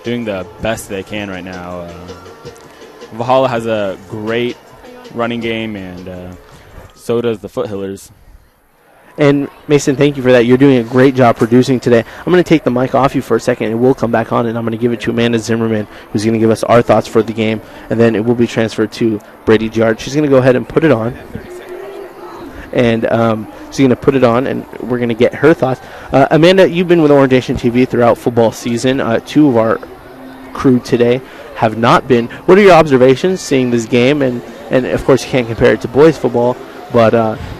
doing the best they can right now. Valhalla has a great running game, and so does the Foothillers. And Mason, thank you for that. You're doing a great job producing today. I'm going to take the mic off you for a second, and we'll come back on, and I'm going to give it to Amanda Zimmerman, who's going to give us our thoughts for the game, and then it will be transferred to Brady Giard. She's going to go ahead and put it on. And she's going to put it on, and we're going to get her thoughts. Amanda, you've been with Orientation TV throughout football season. Two of our crew today have not been. What are your observations seeing this game? And of course, you can't compare it to boys football, but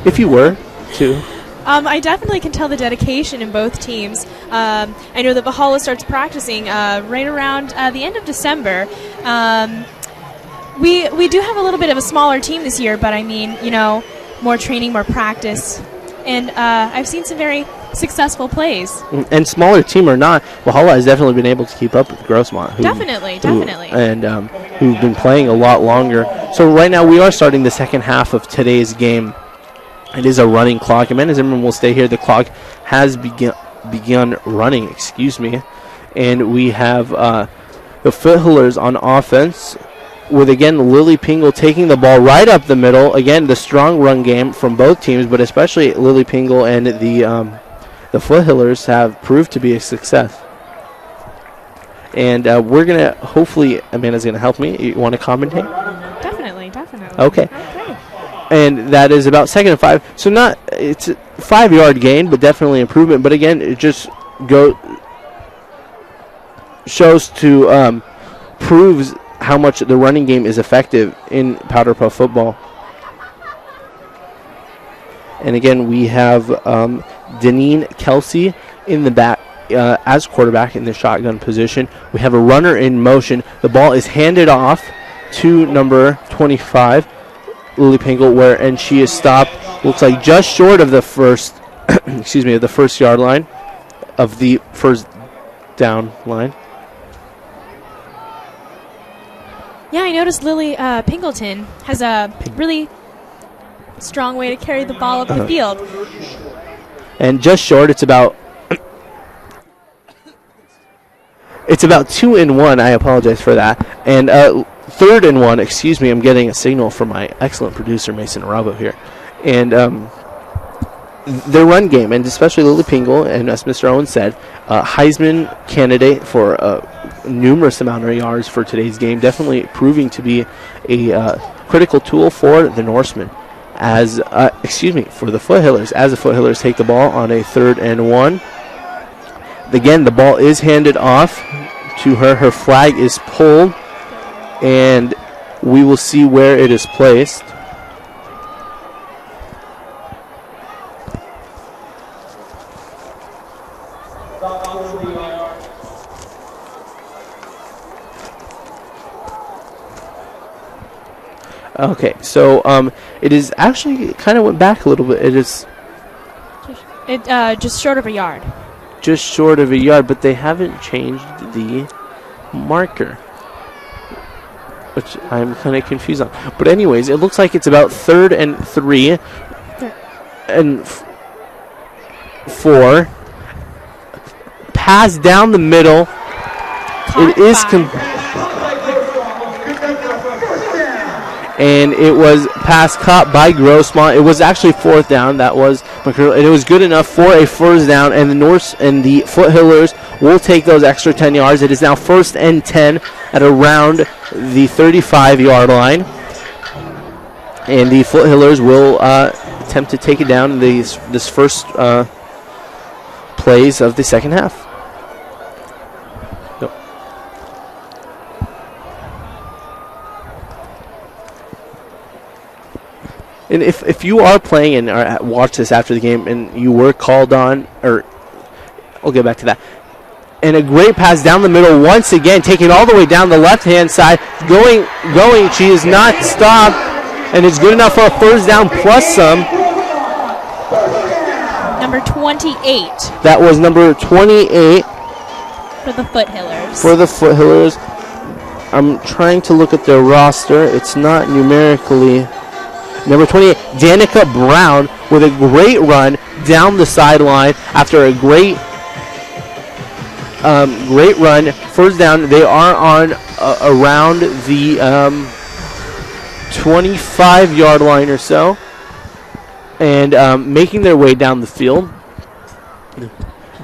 if you were to. I definitely can tell the dedication in both teams. I know that Valhalla starts practicing right around the end of December. We do have a little bit of a smaller team this year, but I mean, more training, more practice. And I've seen some very successful plays. And smaller team or not, Valhalla has definitely been able to keep up with Grossmont. Definitely. Who've been playing a lot longer. So right now we are starting the second half of today's game. It is a running clock. Amanda Zimmerman will stay here. The clock has begun running, and we have the Foothillers on offense with, again, Lily Pingle taking the ball right up the middle. Again, the strong run game from both teams, but especially Lily Pingle and the Foothillers have proved to be a success. And we're going to, hopefully, Amanda's going to help me. You want to commentate? Definitely. Okay. And that is about 2nd and 5. So it's a 5-yard gain, but definitely improvement. But again, it just shows to proves how much the running game is effective in Powder Puff football. And again, we have Deneen Kelsey in the back as quarterback in the shotgun position. We have a runner in motion. The ball is handed off to number 25. Lily Pingle, and she is stopped, looks like just short of the first, of the first yard line, of the first down line. Yeah, I noticed Lily Pingleton has a really strong way to carry the ball up the field. And just short, it's about 2 and 1. I apologize for that. And 3rd and 1, I'm getting a signal from my excellent producer, Mason Robbo here. And their run game, and especially Lily Pingle, and as Mr. Owen said, Heisman candidate for numerous amount of yards for today's game, definitely proving to be a critical tool for the Norsemen. For the Foothillers, as the Foothillers take the ball on a 3rd and 1. Again, the ball is handed off to her. Her flag is pulled, and we will see where it is placed. Okay, so it is actually kind of went back a little bit. It is just short of a yard. Just short of a yard, but they haven't changed the marker, which I'm kind of confused on. But anyways, it looks like it's about 3rd and 3 and 4. Pass down the middle. It is and it was pass caught by Grossmont. It was actually 4th down. That was McCurl, and it was good enough for a 1st down. And the Norse and the Foothillers will take those extra 10 yards. It is now 1st and 10 at around the 35-yard line, and the Foothillers will attempt to take it down in this first plays of the second half. Yep. And if you are playing and watch this after the game and you were called on, or I'll get back to that. And a great pass down the middle once again, taking all the way down the left-hand side, going. She is not stopped, and it's good enough for a first down plus some. Number 28 That was number 28 for the Foothillers. for the Foothillers. I'm trying to look at their roster. It's not numerically. Number 28, Danica Brown, with a great run down the sideline after a great run. First down. They are on around the 25-yard line or so, and making their way down the field.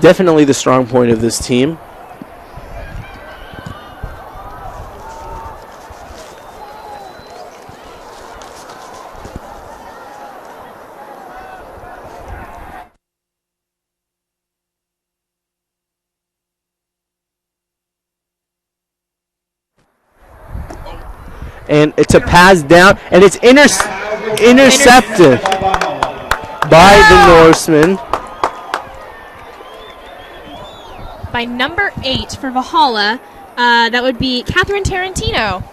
Definitely the strong point of this team. And it's a pass down, and it's intercepted by the Norsemen. By number 8 for Valhalla, that would be Catherine Tarantino.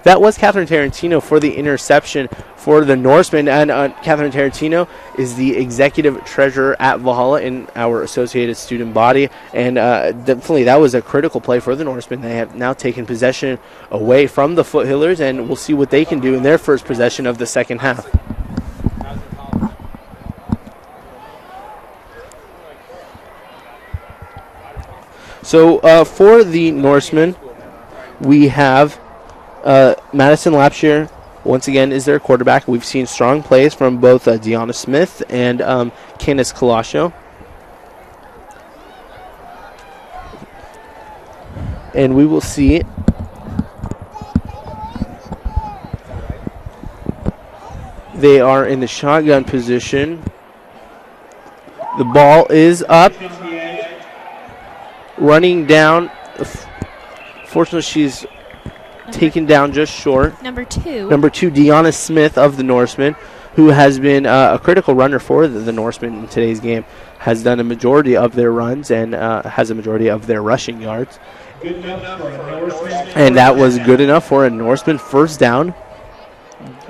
That was Catherine Tarantino for the interception for the Norsemen. And Catherine Tarantino is the executive treasurer at Valhalla in our associated student body. And definitely that was a critical play for the Norsemen. They have now taken possession away from the Foothillers, and we'll see what they can do in their first possession of the second half. So for the Norsemen, we have Madison Lapshire, once again, is their quarterback. We've seen strong plays from both Deanna Smith and Candace Colascio. And we will see they are in the shotgun position. The ball is up. Running down. Fortunately, she's taken down just short. Number 2, Deanna Smith of the Norsemen, who has been a critical runner for the Norsemen in today's game, has done a majority of their runs and has a majority of their rushing yards. And that was good enough for a Norseman first down,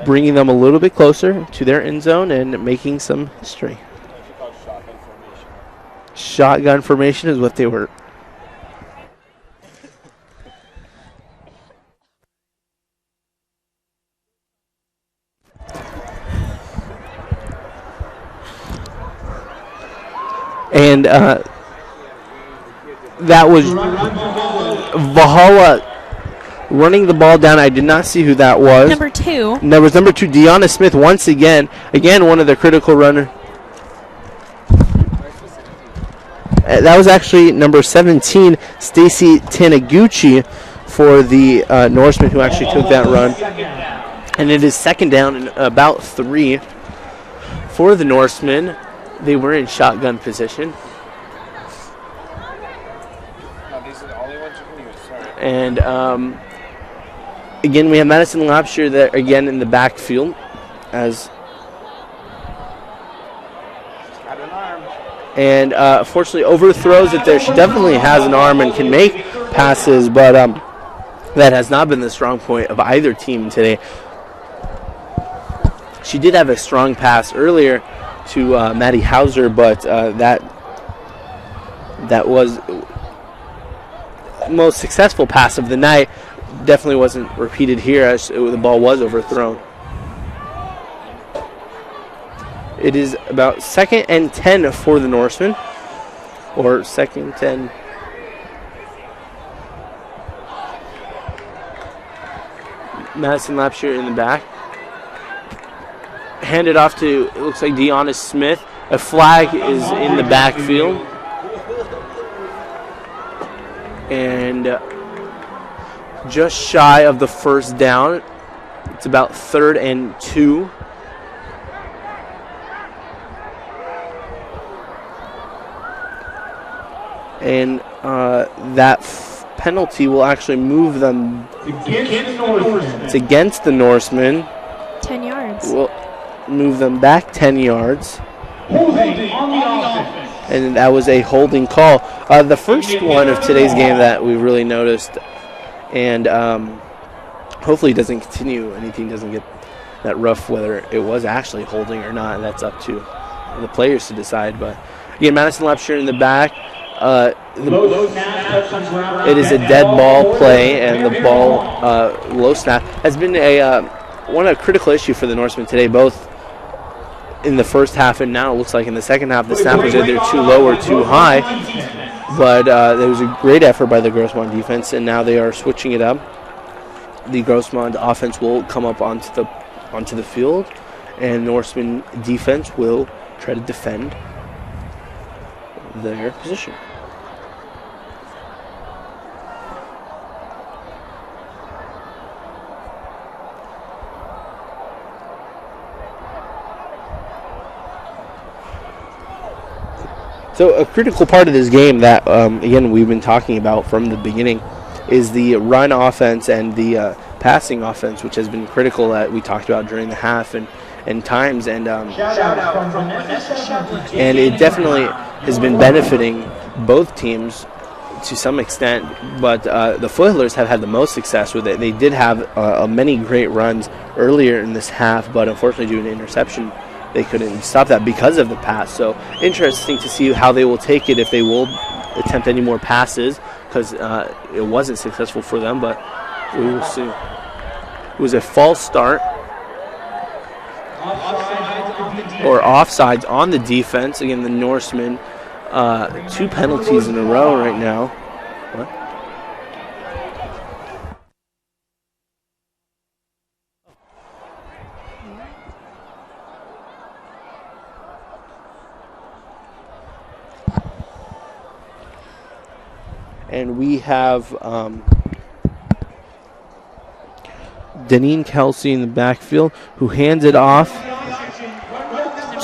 bringing them a little bit closer to their end zone and making some history. Shotgun formation is what they were. And that was Valhalla running the ball down. I did not see who that was. number 2, And that was number 2, Deanna Smith, once again. Again, one of the critical runners. That was actually number 17, Stacy Taniguchi, for the Norsemen, who actually took that run. And it is second down and about 3 for the Norsemen. They were in shotgun position. And again, we have Madison Lapshire there again in the backfield as. And fortunately overthrows it there. She definitely has an arm and can make passes, but that has not been the strong point of either team today. She did have a strong pass earlier to Maddie Hauser, but that was the most successful pass of the night. Definitely wasn't repeated here as the ball was overthrown. It is about 2nd and 10 for the Norsemen, or 2nd 10. Madison Lapshire in the back. Handed off to, it looks like Deanna Smith. A flag is in the backfield. just shy of the first down. It's about 3rd and 2. And that penalty will actually move them. It's against the Norsemen. 10 yards. Will move them back 10 yards. And that was a holding call. The first one of today's game that we really noticed, and hopefully it doesn't continue. Anything doesn't get that rough, whether it was actually holding or not. That's up to the players to decide. But again, Madison Lapshire in the back. It is a dead ball play, and the ball, low snap, has been a critical issue for the Norsemen today, both in the first half and now it looks like in the second half. The snap was either too low or too high, but there was a great effort by the Grossmont defense, and now they are switching it up. The Grossmont offense will come up onto the field, and Norseman defense will try to defend their position. So a critical part of this game that, again, we've been talking about from the beginning is the run offense and the passing offense, which has been critical that we talked about during the half and times. And it definitely has been benefiting both teams to some extent. But the Foothillers have had the most success with it. They did have many great runs earlier in this half, but unfortunately due to an interception, they couldn't stop that because of the pass. So interesting to see how they will take it, if they will attempt any more passes, because it wasn't successful for them, but we will see. It was a false start or offsides on the defense. Again, the Norsemen, 2 penalties in a row right now. What? And we have Deneen Kelsey in the backfield, who hands it off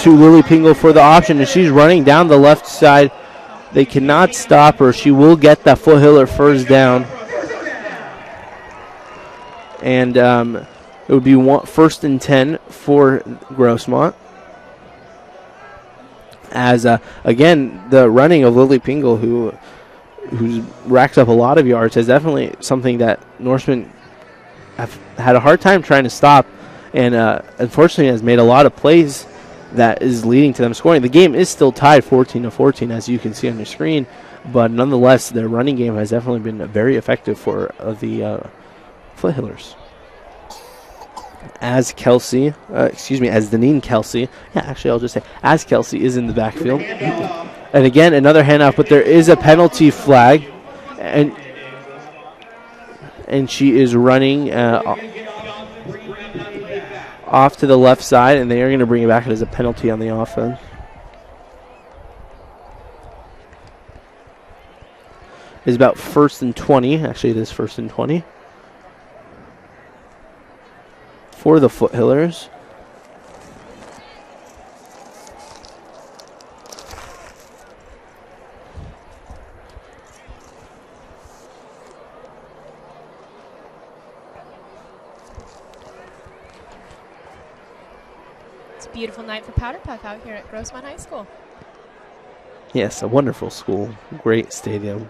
to Lily Pingle for the option, and she's running down the left side. They cannot stop her. She will get that Foothiller first down. And it would be 1st and 10 for Grossmont. As, again, the running of Lily Pingle, who's racked up a lot of yards, is definitely something that Norsemen have had a hard time trying to stop, and unfortunately has made a lot of plays that is leading to them scoring. The game is still tied 14-14, as you can see on your screen, but nonetheless, their running game has definitely been very effective for the Foothillers. As Deneen Kelsey, I'll just say, as Kelsey is in the backfield. And again, another handoff, but there is a penalty flag, and she is running off to the left side, and they are going to bring it back as a penalty on the offense. It's about 1st and 20. Actually, it is 1st and 20 for the Foothillers. Beautiful night for Powder Puff out here at Grossmont High School. Yes, a wonderful school. Great stadium.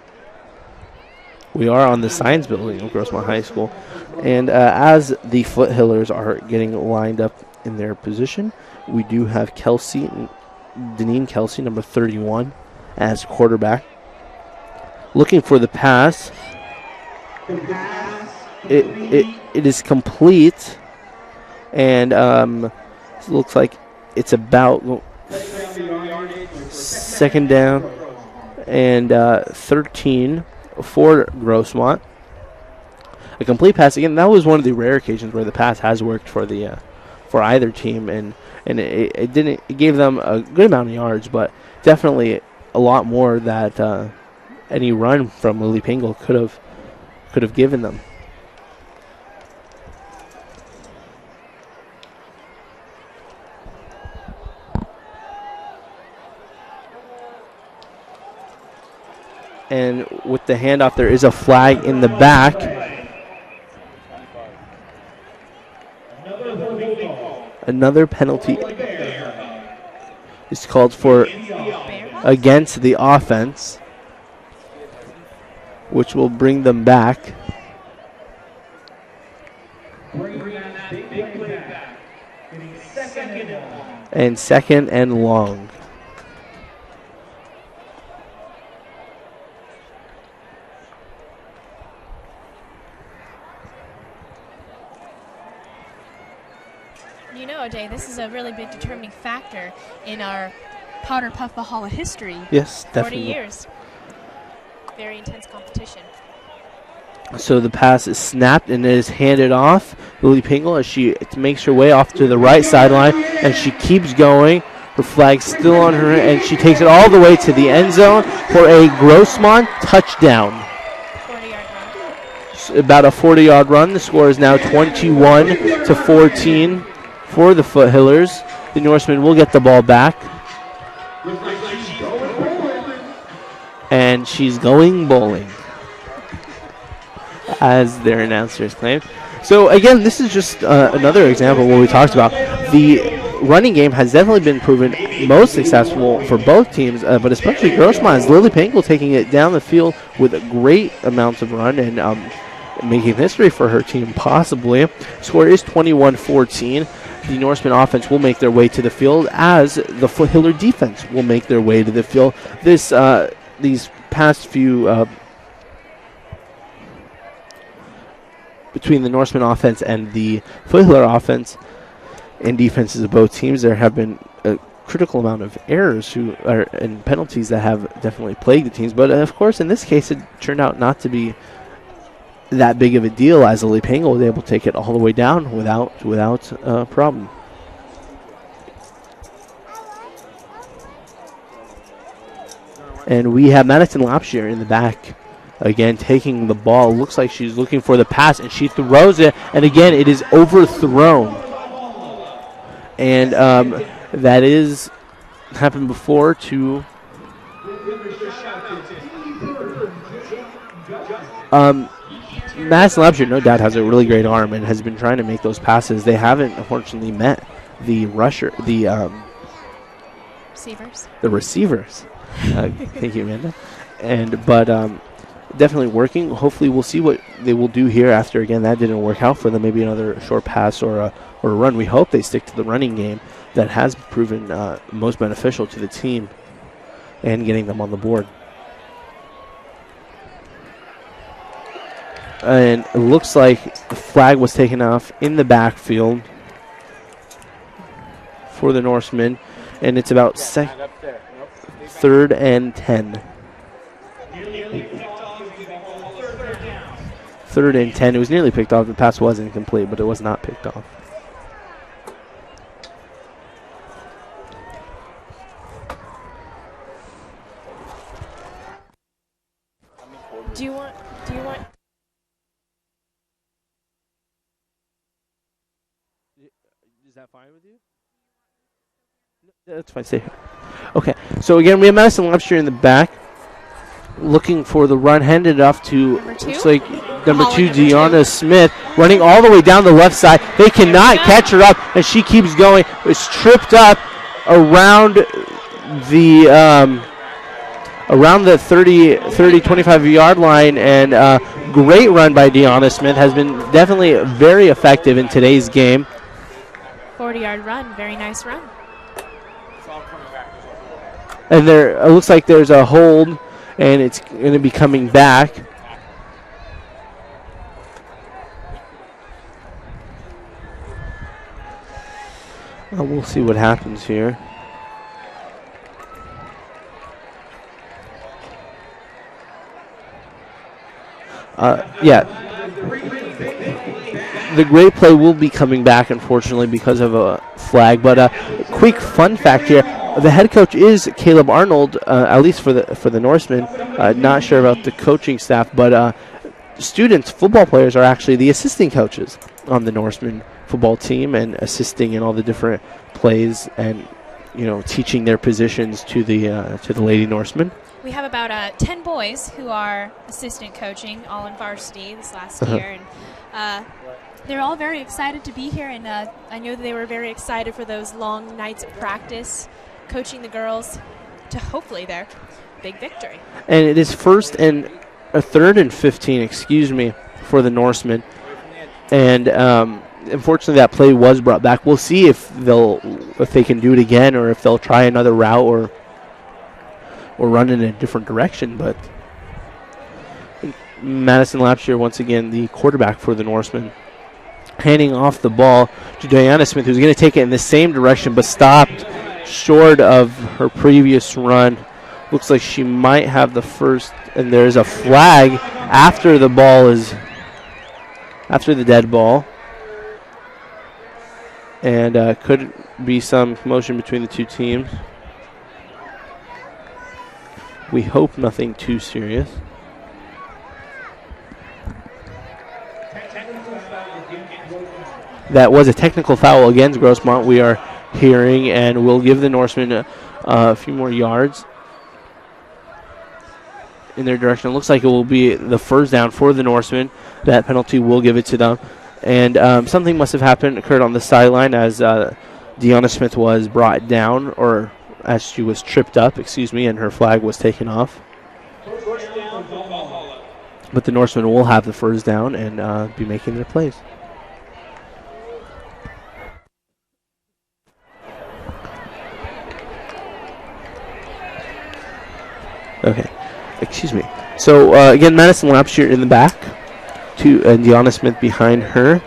We are on the science building of Grossmont High School. And as the Foothillers are getting lined up in their position, we do have Deneen Kelsey, number 31, as quarterback. Looking for the pass. It is complete. And it looks like it's about 2nd down and 13 for Grossmont. A complete pass. Again, that was one of the rare occasions where the pass has worked for either team, and it gave them a good amount of yards, but definitely a lot more that any run from Lily Pingle could have given them. And with the handoff, there is a flag in the back. Another penalty is called for against the offense, which will bring them back. And second and long. You know, Jay, this is a really big determining factor in our Powder Puff Valhalla history. Yes, 40 definitely. years. Very intense competition. So the pass is snapped and it is handed off. Lily Pingle as she makes her way off to the right sideline, and she keeps going. Her flag's still on her, and she takes it all the way to the end zone for a Grossmont touchdown. 40-yard run. About a 40-yard run. The score is now 21-14 for the Foothillers. The Norsemen will get the ball back. And she's going bowling, as their announcers claim. So again, this is just another example of what we talked about. The running game has definitely been proven most successful for both teams, but especially Grossmont, as Lily Pingle taking it down the field with a great amounts of run and making history for her team possibly. Score is 21-14. The Norseman offense will make their way to the field as the Foothiller defense will make their way to the field. These past few between the Norseman offense and the Foothiller offense and defenses of both teams, there have been a critical amount of errors and penalties that have definitely plagued the teams. But of course, in this case, it turned out not to be that big of a deal, as Lily Pangle was able to take it all the way down without problem. And we have Madison Lapshire in the back again taking the ball. Looks like she's looking for the pass, and she throws it, and again it is overthrown. And that is happened before to Madison Lapshire, no doubt, has a really great arm and has been trying to make those passes. They haven't, unfortunately, met the receivers. Thank you, Amanda. But definitely working. Hopefully, we'll see what they will do here after, again, that didn't work out for them. Maybe another short pass or a run. We hope they stick to the running game that has proven most beneficial to the team and getting them on the board. And it looks like the flag was taken off in the backfield for the Norsemen, and it's about 3rd and 10. 3rd and 10. It was nearly picked off. The pass was incomplete, but it was not picked off. Do you want? Is that fine with you? No, that's fine. Stay here. Okay. So again, we have Madison Lapshire in the back, looking for the run, handed off to looks like number 2, Deanna Smith, running all the way down the left side. They cannot catch her up, and she keeps going. It's tripped up around the 30, 25-yard line, and great run by Deanna Smith has been definitely very effective in today's game. 40-yard run, very nice run. And it looks like there's a hold, and it's going to be coming back. We'll see what happens here. The great play will be coming back, unfortunately, because of a flag. But a quick fun fact here: the head coach is Caleb Arnold, at least for the Norsemen. Not sure about the coaching staff, but students, football players, are actually the assistant coaches on the Norsemen football team and assisting in all the different plays and teaching their positions to the Lady Norsemen. we have about 10 boys who are assistant coaching, all in varsity this last year, and they're all very excited to be here. And I know they were very excited for those long nights of practice, coaching the girls to hopefully their big victory. And it is first and a third and 15, excuse me, for the Norsemen. And unfortunately, that play was brought back. We'll see if they can do it again, or if they'll try another route, or run in a different direction. But Madison Lapshire, once again, the quarterback for the Norsemen, handing off the ball to Diana Smith, who's going to take it in the same direction, but stopped short of her previous run. Looks like she might have the first, and there's a flag after the dead ball. And could be some commotion between the two teams. We hope nothing too serious. That was a technical foul against Grossmont, we are hearing, and we'll give the Norsemen a few more yards in their direction. It looks like it will be the first down for the Norsemen. That penalty will give it to them. And something must have occurred on the sideline as Deanna Smith was brought down, or as she was tripped up, and her flag was taken off. But the Norsemen will have the first down and be making their plays. Okay, excuse me. So again, Madison Lapshire in the back, and Deanna Smith behind her.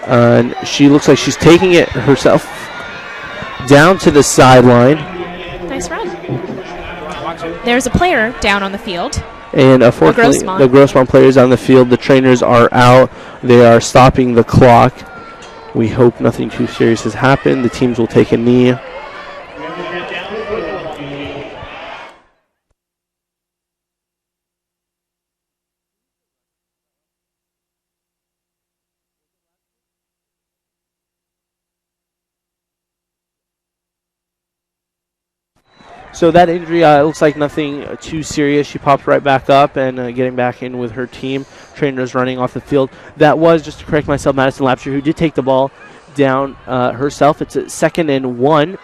And she looks like she's taking it herself down to the sideline. Nice run. There's a player down on the field. And unfortunately, the Grossmont players on the field. The trainers are out. They are stopping the clock. We hope nothing too serious has happened. The teams will take a knee. So that injury looks like nothing too serious. She popped right back up and getting back in with her team. Trainers running off the field. That was, just to correct myself, Madison Lapshire, who did take the ball down herself. It's a 2nd and 1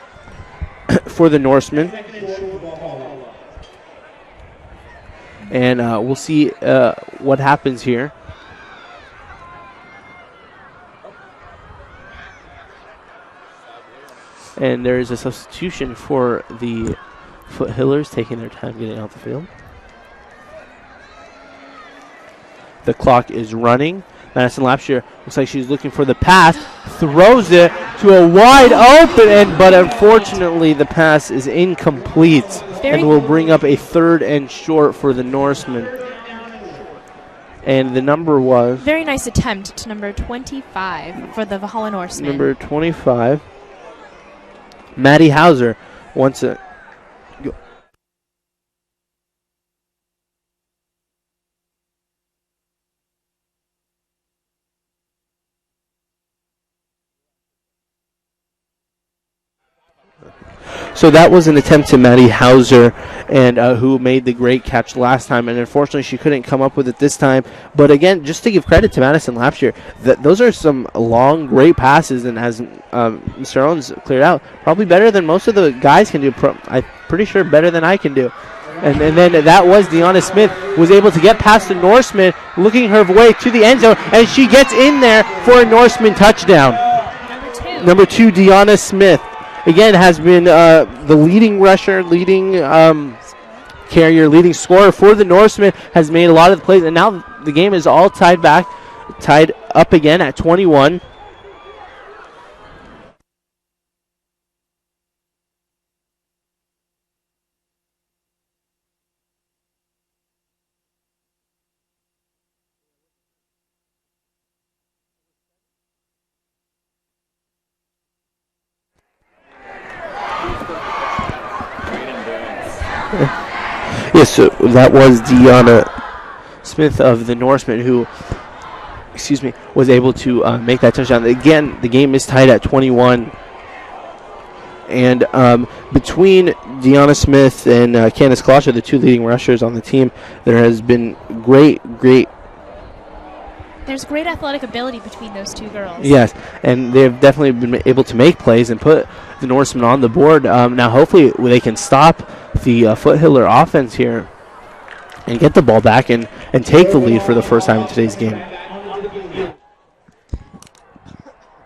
for the Norsemen. And we'll see what happens here. And there is a substitution for the Foothillers, taking their time getting out the field. The clock is running. Madison Lapshire looks like she's looking for the pass, throws it to a wide open, but unfortunately the pass is incomplete and will bring up a 3rd and short for the Norsemen. And the number was? Very nice attempt to number 25 for the Valhalla Norsemen. Number 25. Maddie Hauser wants it. So that was an attempt to Maddie Hauser, and who made the great catch last time, and unfortunately she couldn't come up with it this time. But again, just to give credit to Madison Lapshire, those are some long, great passes, and as Mr. Owens cleared out, probably better than most of the guys can do. I'm pretty sure better than I can do. And then that was Deanna Smith, was able to get past the Norseman, looking her way to the end zone, and she gets in there for a Norseman touchdown. Number 2, Deanna Smith. Again, has been the leading rusher, leading carrier, leading scorer for the Norsemen, has made a lot of the plays, and now the game is all tied up again at 21. Yes, so that was Deanna Smith of the Norsemen who, was able to make that touchdown. Again, the game is tied at 21. And between Deanna Smith and Candace Colosha, the two leading rushers on the team, there has been great There's great athletic ability between those two girls. yes, and they've definitely been able to make plays and put the Norsemen on the board. Now, hopefully, they can stop the Foothiller offense here and get the ball back and take the lead for the first time in today's game.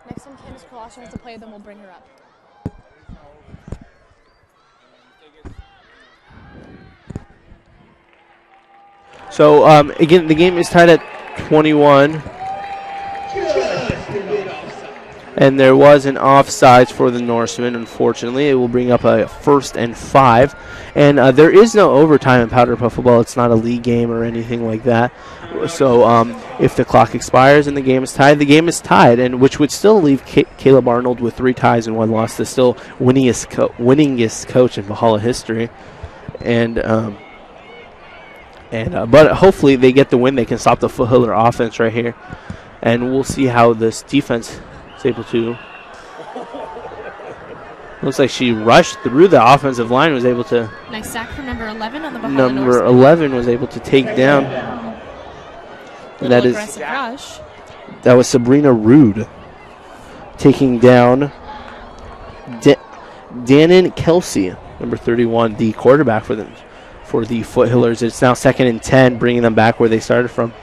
Next time Candace Colosha has to play, then we'll bring her up. So, again, the game is tied at 21. And there was an offsides for the Norsemen, unfortunately. It will bring up a 1st and 5. And there is no overtime in Powder Puff football. It's not a league game or anything like that. So if the clock expires and the game is tied, and which would still leave Caleb Arnold with 3 ties and 1 loss, the still winningest coach in Valhalla history. But hopefully they get the win. They can stop the Foothiller offense right here. And we'll see how this defense is able to. Looks like she rushed through the offensive line, was able to. Nice sack from number 11 on the Valhalla Number Norsemen. 11 was able to take down. And that aggressive rush. That was Sabrina Rude taking down Dannon Kelsey, number 31, the quarterback for the Foothillers. It's now 2nd and 10, bringing them back where they started from.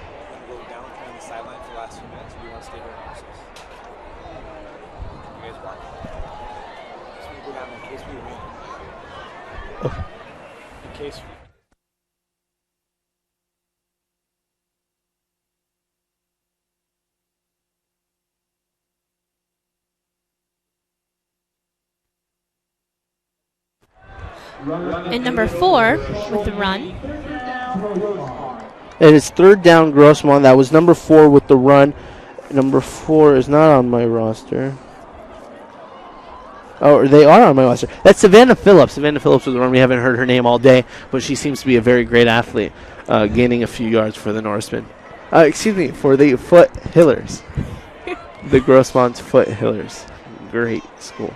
And number 4 with the run. And it's 3rd down Grossmont. That was number 4 with the run. Number 4 is not on my roster. Oh, they are on my roster. That's Savannah Phillips. Savannah Phillips with the run. We haven't heard her name all day, but she seems to be a very great athlete, gaining a few yards for the Norsemen. For the Foothillers. The Grossmont Foothillers. Great school.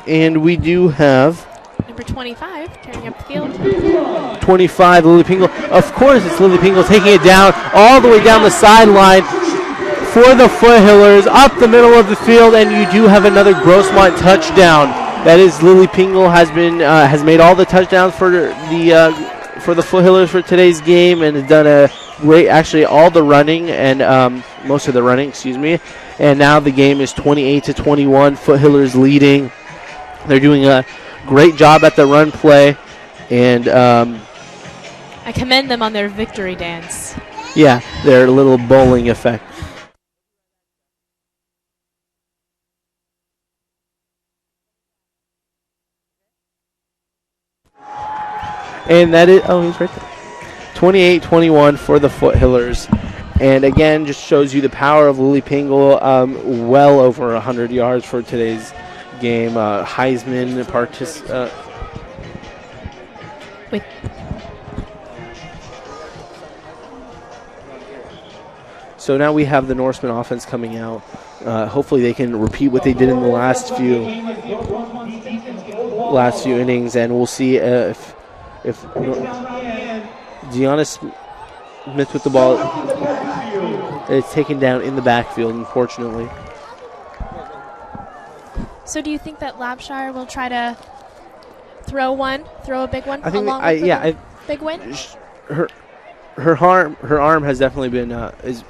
And we do have Number 25 carrying up the field. 25, Lily Pingle. Of course, it's Lily Pingle taking it down all the way down the sideline for the Foothillers, up the middle of the field, and you do have another Grossmont touchdown. That is, Lily Pingle has made all the touchdowns for the Foothillers for today's game, and has done a great, actually all the running and most of the running, excuse me. And now the game is 28-21. Foothillers leading. They're doing a great job at the run play, and I commend them on their victory dance. Yeah, their little bowling effect. And that is, he's right there. 28-21 for the Foothillers. And again, just shows you the power of Lily Pingle. Well over 100 yards for today's game. Heisman So now we have the Norseman offense coming out. Hopefully they can repeat what they did in the last few innings, and we'll see if Deanna Smith with the ball is taken down in the backfield, unfortunately. So do you think that Labshire will try to throw a big one? I think big win? Her arm has definitely been is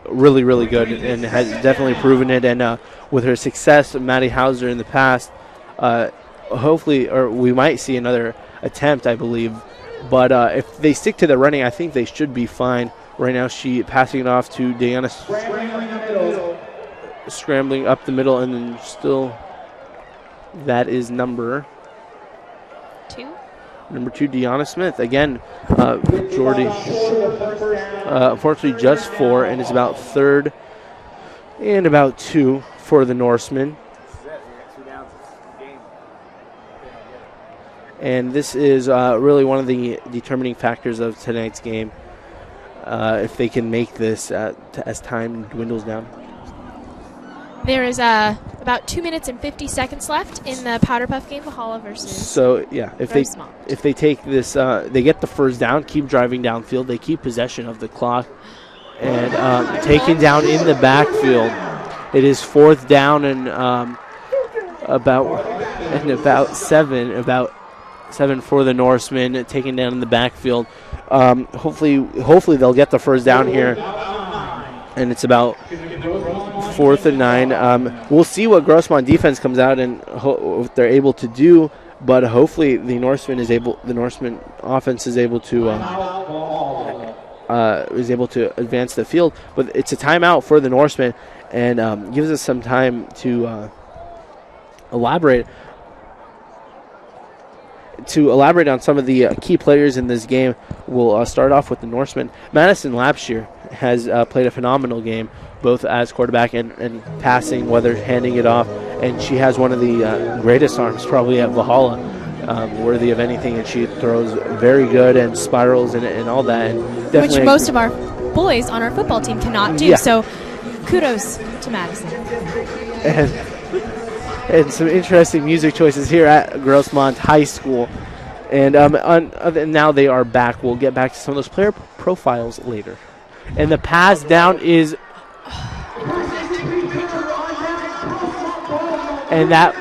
really, really good and has definitely proven it. And with her success, Maddie Hauser in the past, hopefully, or we might see another attempt, I believe. But if they stick to the running, I think they should be fine. Right now, she passing it off to Diana, scrambling up the middle, and then still, that is number 2. Number 2, Deanna Smith. Again, Jordy, unfortunately, just 4, and it's about 3rd and about 2 for the Norsemen. And this is really one of the determining factors of tonight's game. If they can make this as time dwindles down. There is about 2 minutes and 50 seconds left in the Powder Puff game, Valhalla versus. So yeah, if Grossmont. they take this, they get the first down, keep driving downfield, they keep possession of the clock, and taken down in the backfield. It is 4th down and about seven for the Norsemen, taken down in the backfield. Hopefully they'll get the first down here, and it's about 4th and 9. We'll see what Grossmont defense comes out and what they're able to do, but hopefully the Norseman offense is able to advance the field. But it's a timeout for the Norsemen, and gives us some time to elaborate on some of the key players in this game. We'll start off with the Norsemen. Madison Lapshire has played a phenomenal game, both as quarterback and passing, whether handing it off. And she has one of the greatest arms probably at Valhalla, worthy of anything. And she throws very good and spirals and all that. And which most of our boys on our football team cannot do. Yeah. So kudos to Madison. And some interesting music choices here at Grossmont High School. And now they are back. We'll get back to some of those player profiles later. And the pass down is... And that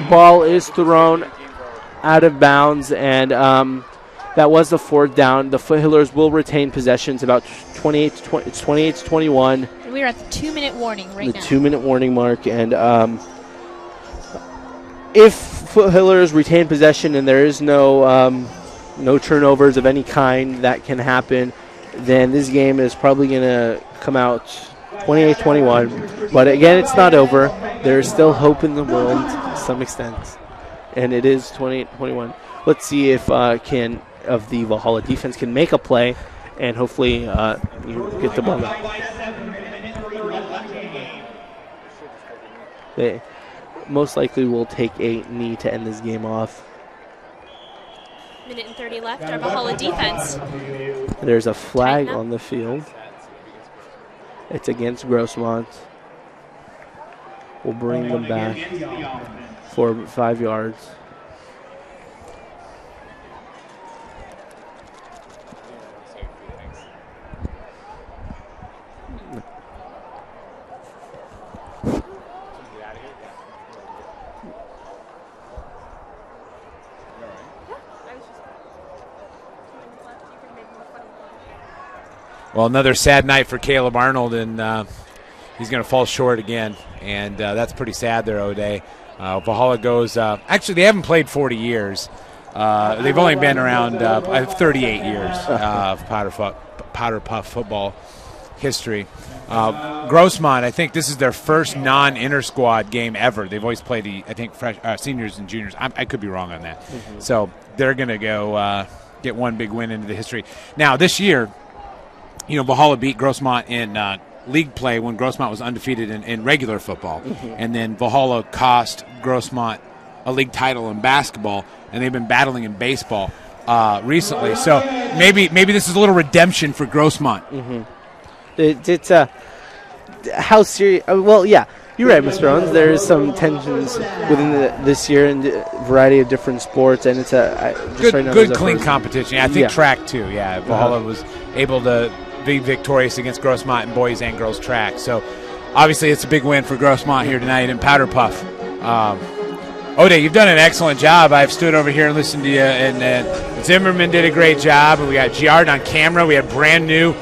ball is thrown out of bounds. And that was the 4th down. The Foothillers will retain possessions about 28 to 21. We're at the 2-minute warning right now. The 2-minute warning mark. And... if Foothillers retain possession and there is no turnovers of any kind that can happen, then this game is probably going to come out 28-21. But again, it's not over. There is still hope in the world to some extent. And it is 28-21. Let's see if the Valhalla defense can make a play and hopefully you get the ball back. They most likely will take a knee to end this game off. Minute and 30 left. Our Valhalla defense. There's a flag on the field. It's against Grossmont. We'll bring them back for 5 yards. Well, another sad night for Caleb Arnold, and he's going to fall short again, and that's pretty sad there, O'Day. Valhalla goes actually, they haven't played 40 years. They've only been around 38 years of Powder Puff football history. Grossmont, I think this is their first non-inter-squad game ever. They've always played seniors and juniors. I could be wrong on that. Mm-hmm. So they're going to go get one big win into the history. Now, this year, Valhalla beat Grossmont in league play when Grossmont was undefeated in regular football. Mm-hmm. And then Valhalla cost Grossmont a league title in basketball, and they've been battling in baseball recently. So maybe this is a little redemption for Grossmont. Mm-hmm. It's how serious? Well, yeah, you're right, Mr. Owens. There is some tensions within this year in a variety of different sports, and it's good, clean competition. I think track too. Yeah, Valhalla was able to be victorious against Grossmont in boys and girls track. So obviously it's a big win for Grossmont here tonight in Powder Puff. O'Day, you've done an excellent job. I've stood over here and listened to you, and Zimmerman did a great job. And we got Giard on camera. We have brand new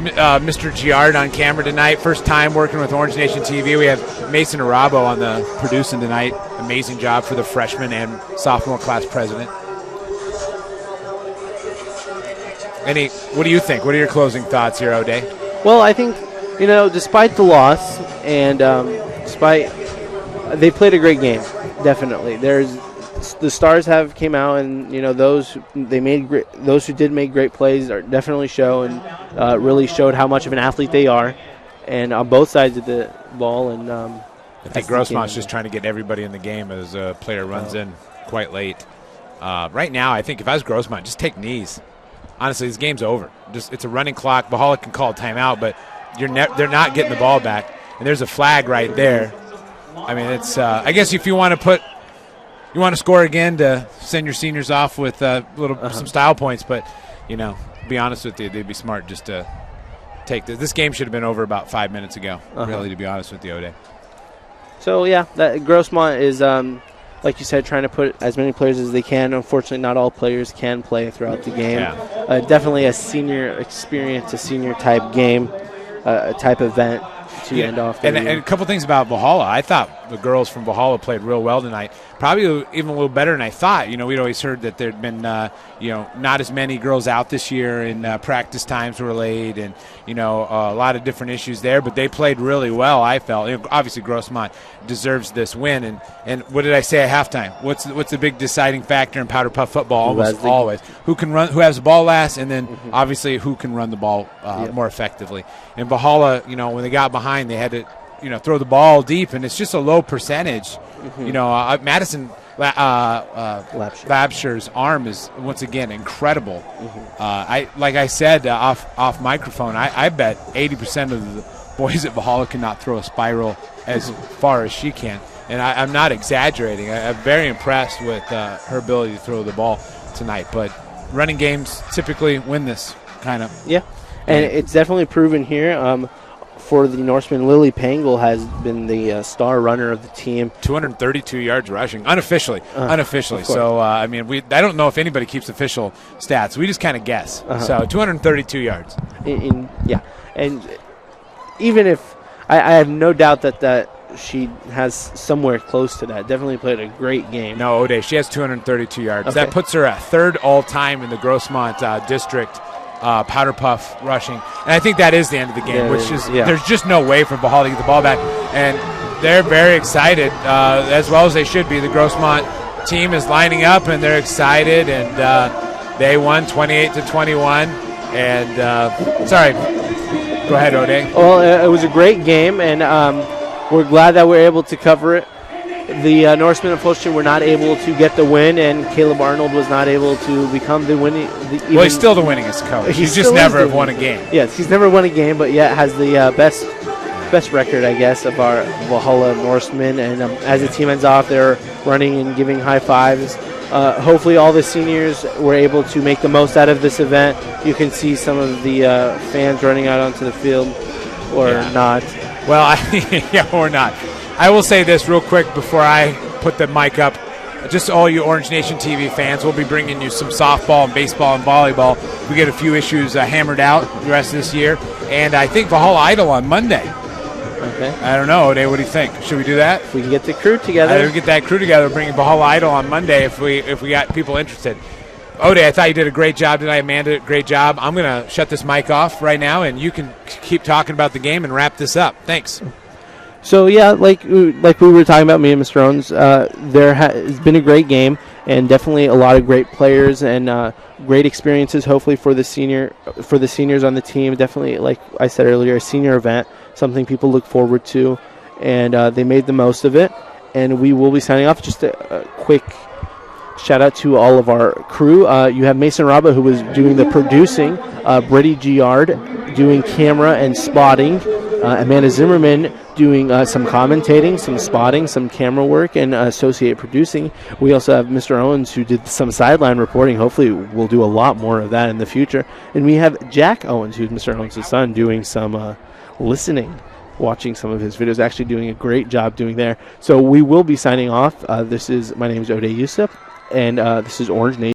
Mr. Giard on camera tonight. First time working with Orange Nation TV. We have Mason Arabo on the producing tonight. Amazing job for the freshman and sophomore class president. What do you think? What are your closing thoughts here, O'Day? Well, I think, despite the loss and despite they played a great game, definitely. The stars have came out, and those who did make great plays are definitely show and really showed how much of an athlete they are, and on both sides of the ball. And I think Grossmont's just trying to get everybody in the game as a player runs in quite late. Right now, I think if I was Grossmont, just take knees. Honestly, this game's over. It's a running clock. Valhalla can call a timeout, but they're not getting the ball back. and there's a flag right there. I mean, it's I guess if you want to score again to send your seniors off with some style points, but to be honest with you, they'd be smart just to take this. This game should have been over about 5 minutes ago, really, to be honest with you, O'Day. So, yeah, that Grossmont is, like you said, trying to put as many players as they can. Unfortunately, not all players can play throughout the game. Yeah. Definitely a senior experience, a senior-type game, a type event to end off the and a couple things about Valhalla. I thought the girls from Valhalla played real well tonight. Probably even a little better than I thought. We'd always heard that there'd been, not as many girls out this year, and practice times were late, and a lot of different issues there. But they played really well. I felt. Obviously, Grossmont deserves this win. And what did I say at halftime? What's the big deciding factor in powder puff football? Almost always who can run, who has the ball last, and then obviously who can run the ball more effectively. And Valhalla, when they got behind, they had to throw the ball deep, and it's just a low percentage. Madison Labsher's arm is once again incredible. Like I said off microphone, I bet 80% of the boys at Valhalla cannot throw a spiral as far as she can, and I'm not exaggerating. I'm very impressed with her ability to throw the ball tonight. But running games typically win this kind of. Yeah, and it's definitely proven here. For the Norseman, Lily Pangle has been the star runner of the team. 232 yards rushing, unofficially. So, I don't know if anybody keeps official stats. We just kind of guess. So, 232 yards. And even if I have no doubt that she has somewhere close to that. Definitely played a great game. No, O'Day, she has 232 yards. Okay. That puts her at third all-time in the Grossmont district. Powder puff rushing, and I think that is the end of the game. There's just no way for Valhalla to get the ball back, and they're very excited, as well as they should be. The Grossmont team is lining up, and they're excited, and they won 28-21. And sorry, go ahead, O'Day. Well, it was a great game, and we're glad that we're able to cover it. The Norsemen and Fulton were not able to get the win, and Caleb Arnold was not able to become the winning. Well, he's still the winningest coach. He's just never won a game. Yes, he's never won a game, but yet has the best record, I guess, of our Valhalla Norsemen. And as the team ends off, they're running and giving high fives. Hopefully all the seniors were able to make the most out of this event. You can see some of the fans running out onto the field, or not. Well, or not. I will say this real quick before I put the mic up. Just all you Orange Nation TV fans, we'll be bringing you some softball and baseball and volleyball. We get a few issues hammered out the rest of this year. And I think Valhalla Idol on Monday. Okay. I don't know, O'Day, what do you think? Should we do that? If we can get the crew together. We get that crew together, bringing Valhalla Idol on Monday if we got people interested. O'Day, I thought you did a great job tonight. Amanda, great job. I'm going to shut this mic off right now, and you can keep talking about the game and wrap this up. Thanks. So, yeah, like we were talking about, me and Mr. Owens, there has been a great game, and definitely a lot of great players and great experiences, hopefully, for the seniors on the team. Definitely, like I said earlier, a senior event, something people look forward to, and they made the most of it. And we will be signing off. Just a quick shout-out to all of our crew. You have Mason Raba, who was doing the producing, Brady Giard doing camera and spotting, Amanda Zimmerman doing some commentating, some spotting, some camera work, and associate producing. We also have Mr. Owens, who did some sideline reporting. Hopefully we'll do a lot more of that in the future. And we have Jack Owens, who's Mr. Owens' son, doing some listening, watching some of his videos, actually doing a great job doing there. So we will be signing off. My name is O'Day Yusuf, and this is Orange Nation.